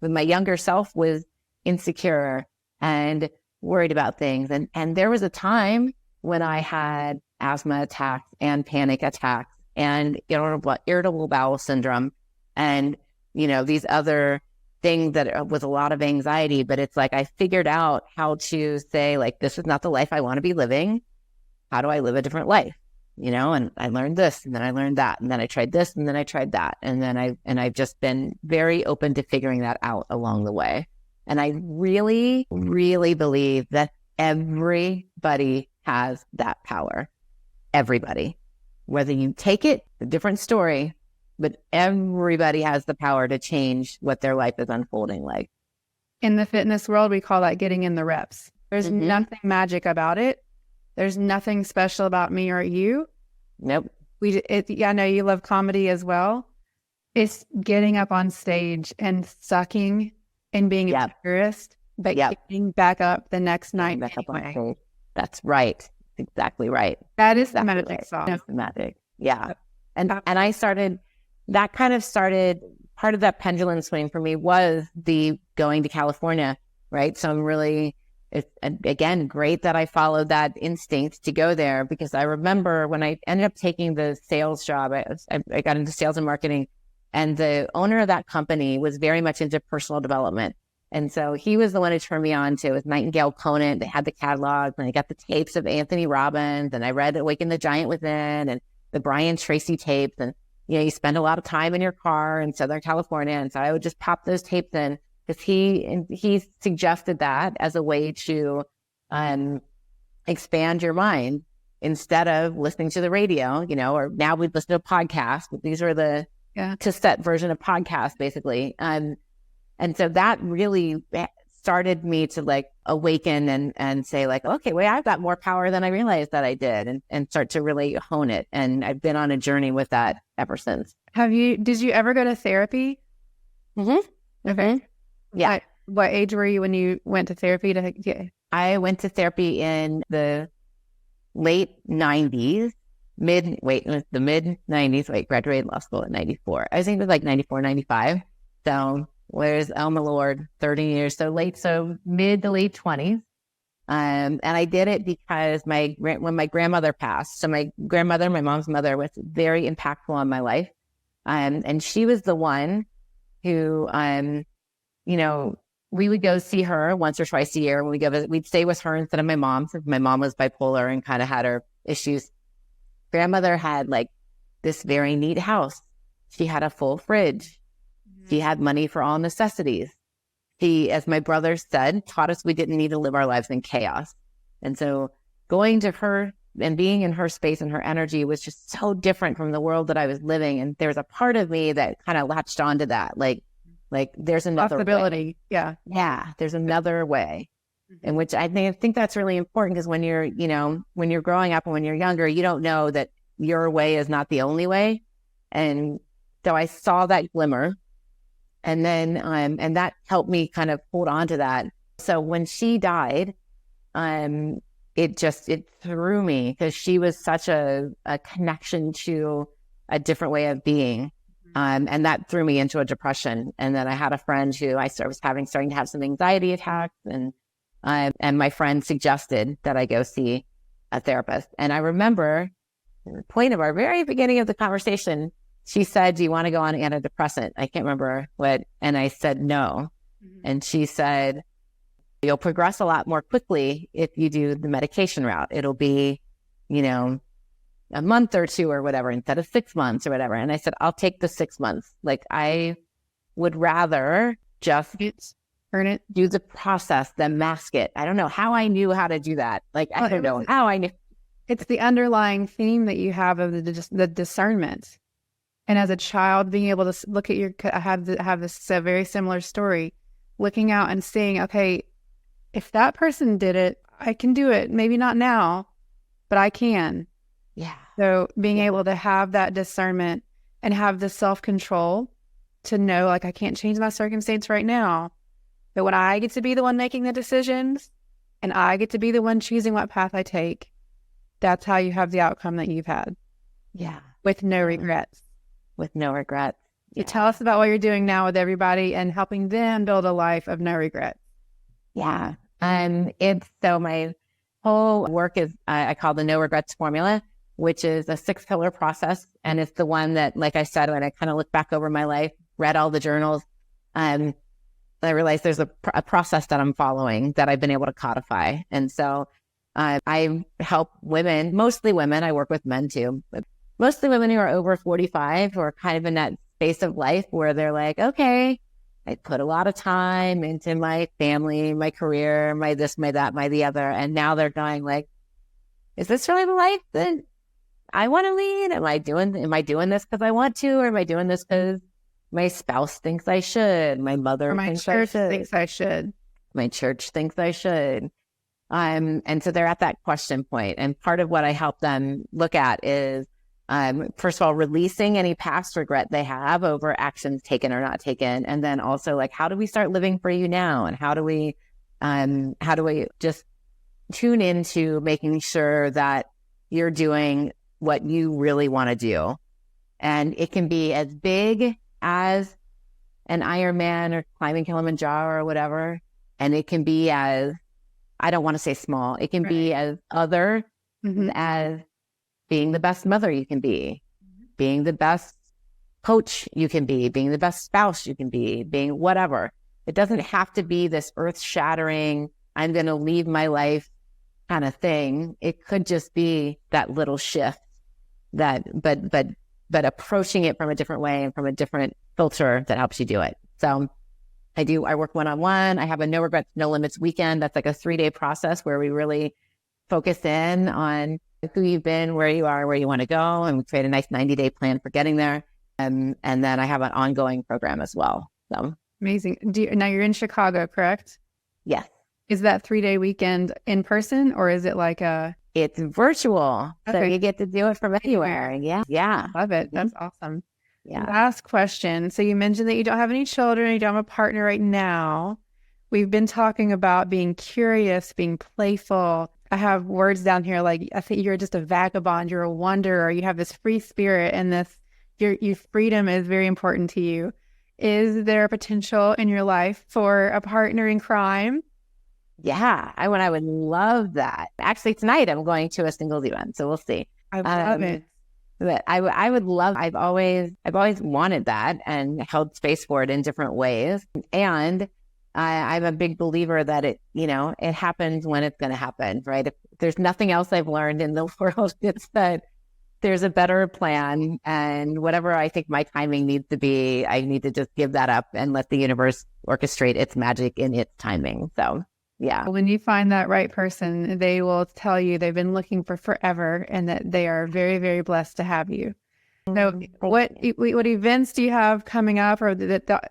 But my younger self was insecure and worried about things. And there was a time when I had asthma attacks and panic attacks and irritable bowel syndrome and, these other things that was a lot of anxiety. But it's like I figured out how to say, like, this is not the life I want to be living. How do I live a different life? And I learned this, and then I learned that, and then I tried this, and then I tried that. And I've just been very open to figuring that out along the way. And I really, really believe that everybody has that power. Everybody, whether you take it, a different story, but everybody has the power to change what their life is unfolding like. In the fitness world, we call that getting in the reps. There's Mm-hmm. nothing magic about it. There's nothing special about me or you. Nope. I know you love comedy as well. It's getting up on stage and sucking and being a tourist, but getting back up the next night. Back up on stage. That's right. Exactly right. That is the magic sauce. That's the magic. Yeah. And I started, that kind of started, part of that pendulum swing for me was the going to California, right? So I'm really, it's again, great that I followed that instinct to go there, because I remember when I ended up taking the sales job, I got into sales and marketing, and the owner of that company was very much into personal development. And so he was the one who turned me on to with Nightingale Conant. They had the catalog, and I got the tapes of Anthony Robbins, and I read Awaken the Giant Within and the Brian Tracy tapes. And, you know, you spend a lot of time in your car in Southern California. And so I would just pop those tapes in, because he suggested that as a way to expand your mind instead of listening to the radio, you know, or now we'd listen to a podcast, but these are the cassette version of podcasts, basically. And so that really started me to like awaken and say like, okay, wait, I've got more power than I realized that I did, and start to really hone it. And I've been on a journey with that ever since. Did you ever go to therapy? Mm-hmm. Okay. Yeah. What age were you when you went to therapy? I went to therapy in the late 90s, the mid 90s. Wait, graduated law school in 94. I was thinking it was like 94, 95. So where's my Lord, 30 years. So mid to late 20s. And I did it because when my grandmother passed, so my grandmother, my mom's mother, was very impactful on my life. And she was the one who, you know, we would go see her once or twice a year. When we go visit, we'd stay with her instead of my mom, since my mom was bipolar and kind of had her issues. Grandmother had like this very neat house. She had a full fridge. She had money for all necessities. She, as my brother said, taught us we didn't need to live our lives in chaos. And so going to her and being in her space and her energy was just so different from the world that I was living. And there was a part of me that kind of latched onto that. Like there's another possibility. way. Yeah. There's another way. In which I think that's really important, because when you're growing up and when you're younger, you don't know that your way is not the only way. And so I saw that glimmer, and then, and that helped me kind of hold on to that. So when she died, it threw me, because she was such a connection to a different way of being. And that threw me into a depression. And then I had a friend who I was starting to have some anxiety attacks, and my friend suggested that I go see a therapist. And I remember the point of our very beginning of the conversation, she said, "Do you want to go on antidepressant?" I can't remember what. And I said, no. And she said, "You'll progress a lot more quickly if you do the medication route. It'll be, you know, a month or two or whatever, instead of 6 months or whatever." And I said, "I'll take the 6 months. Like, I would rather just earn it, do the process than mask it." I don't know how I knew how to do that. Like, I don't know how I knew. It's the underlying theme that you have of the discernment. And as a child, being able to look at I have this very similar story, looking out and seeing, okay, if that person did it, I can do it. Maybe not now, but I can. Yeah. So being able to have that discernment and have the self-control to know, like, I can't change my circumstance right now, but when I get to be the one making the decisions and I get to be the one choosing what path I take, that's how you have the outcome that you've had. Yeah. With no regrets. With no regrets. Yeah. Tell us about what you're doing now with everybody and helping them build a life of no regrets. Yeah. So my whole work is, I call the No Regrets Formula, which is a 6-pillar process. And it's the one that, like I said, when I kind of look back over my life, read all the journals, I realized there's a process that I'm following that I've been able to codify. And so I help women, mostly women. I work with men too, but mostly women who are over 45, who are kind of in that space of life where they're like, okay, I put a lot of time into my family, my career, my this, my that, my the other. And now they're going like, is this really the life that I want to lead. Am I doing this because I want to, or am I doing this because my spouse thinks I should? My mother Or my thinks church I should. thinks I should. My church thinks I should. And so they're at that question point. And part of what I help them look at is, first of all, releasing any past regret they have over actions taken or not taken. And then also like, how do we start living for you now? And how do we just tune into making sure that you're doing what you really want to do? And it can be as big as an Ironman or climbing Kilimanjaro or whatever. And it can be as, I don't want to say small, it can be as other as being the best mother you can be, being the best coach you can be, being the best spouse you can be, being whatever. It doesn't have to be this earth-shattering, I'm going to leave my life kind of thing. It could just be that little shift that, but approaching it from a different way and from a different filter that helps you do it. So I work one-on-one. I have a no regrets, no limits weekend. That's like a 3-day process where we really focus in on who you've been, where you are, where you want to go, and we create a nice 90-day plan for getting there. And then I have an ongoing program as well. So amazing. Now you're in Chicago, correct? yes. Is that 3-day weekend in person, or is it like a? It's virtual, so Okay. you get to do it from anywhere. Yeah. Love it. That's awesome. Yeah. Last question. So you mentioned that you don't have any children, you don't have a partner right now. We've been talking about being curious, being playful. I have words down here like, I think you're just a vagabond, you're a wanderer, you have this free spirit, and this your freedom is very important to you. Is there a potential in your life for a partner in crime? Yeah. I would love that. Actually, tonight I'm going to a singles event, so we'll see. I love it. But I would love, I've always wanted that and held space for it in different ways. And I'm a big believer that it happens when it's going to happen, right? If there's nothing else I've learned in the world, it's that there's a better plan, and whatever I think my timing needs to be, I need to just give that up and let the universe orchestrate its magic in its timing. So yeah. When you find that right person, they will tell you they've been looking for forever and that they are very, very blessed to have you. So what events do you have coming up, or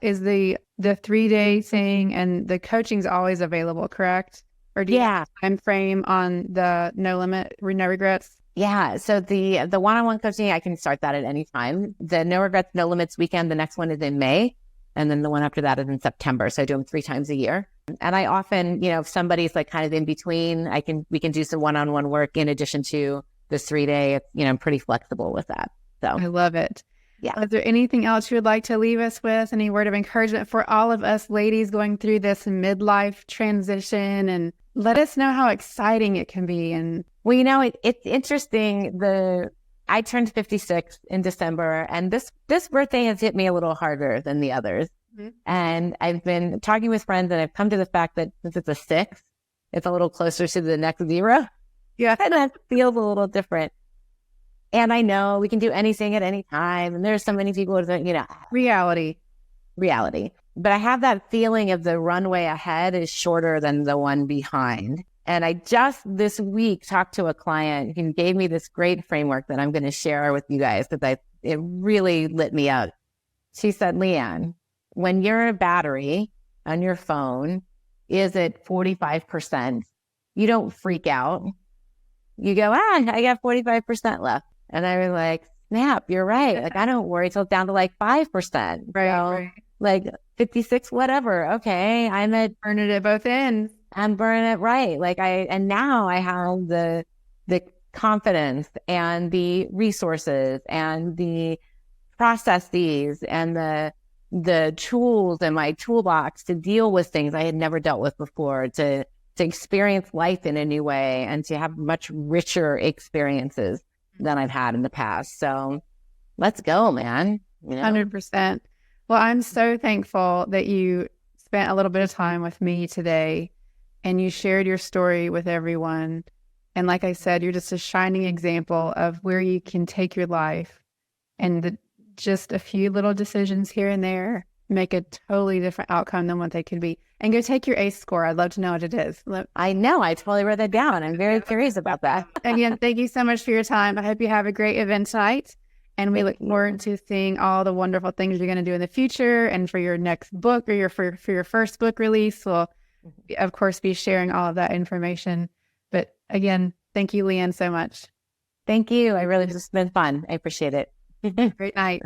is the 3-day thing, and the coaching's always available, correct? Or do you have a time frame on the no limit, no regrets? Yeah. So the one-on-one coaching, I can start that at any time. The no regrets, no limits weekend, the next one is in May. And then the one after that is in September. So I do them 3 times a year. And I often, if somebody's like kind of in between, we can do some one-on-one work in addition to this 3-day. I'm pretty flexible with that. So I love it. Yeah. Is there anything else you would like to leave us with? Any word of encouragement for all of us ladies going through this midlife transition? And let us know how exciting it can be. And well, it's interesting. I turned 56 in December, and this birthday has hit me a little harder than the others. Mm-hmm. And I've been talking with friends, and I've come to the fact that since it's a 6, it's a little closer to the next 0. Yeah. And that feels a little different. And I know we can do anything at any time. And there's so many people that, reality. But I have that feeling of the runway ahead is shorter than the one behind. And I just this week talked to a client who gave me this great framework that I'm going to share with you guys because it really lit me up. She said, LeeAnn, when your battery on your phone is at 45%, you don't freak out. You go, I got 45% left. And I was like, snap, you're right. Like, I don't worry till it's down to like 5%. Right. Like 56, whatever. Okay. I'm burning it both ends. I'm burning it right. And now I have the confidence and the resources and the processes and the tools in my toolbox to deal with things I had never dealt with before, to experience life in a new way and to have much richer experiences than I've had in the past. So let's go, man. 100%. Well, I'm so thankful that you spent a little bit of time with me today and you shared your story with everyone. And like I said, you're just a shining example of where you can take your life, and just a few little decisions here and there make a totally different outcome than what they could be. And go take your ACE score. I'd love to know what it is. I know. I totally wrote that down. I'm very curious about that. Again, thank you so much for your time. I hope you have a great event tonight. And we look forward to seeing all the wonderful things you're going to do in the future. And for your next book or for your first book release, we'll, of course, be sharing all of that information. But again, thank you, LeeAnn, so much. Thank you. This has been fun. I appreciate it. Great night.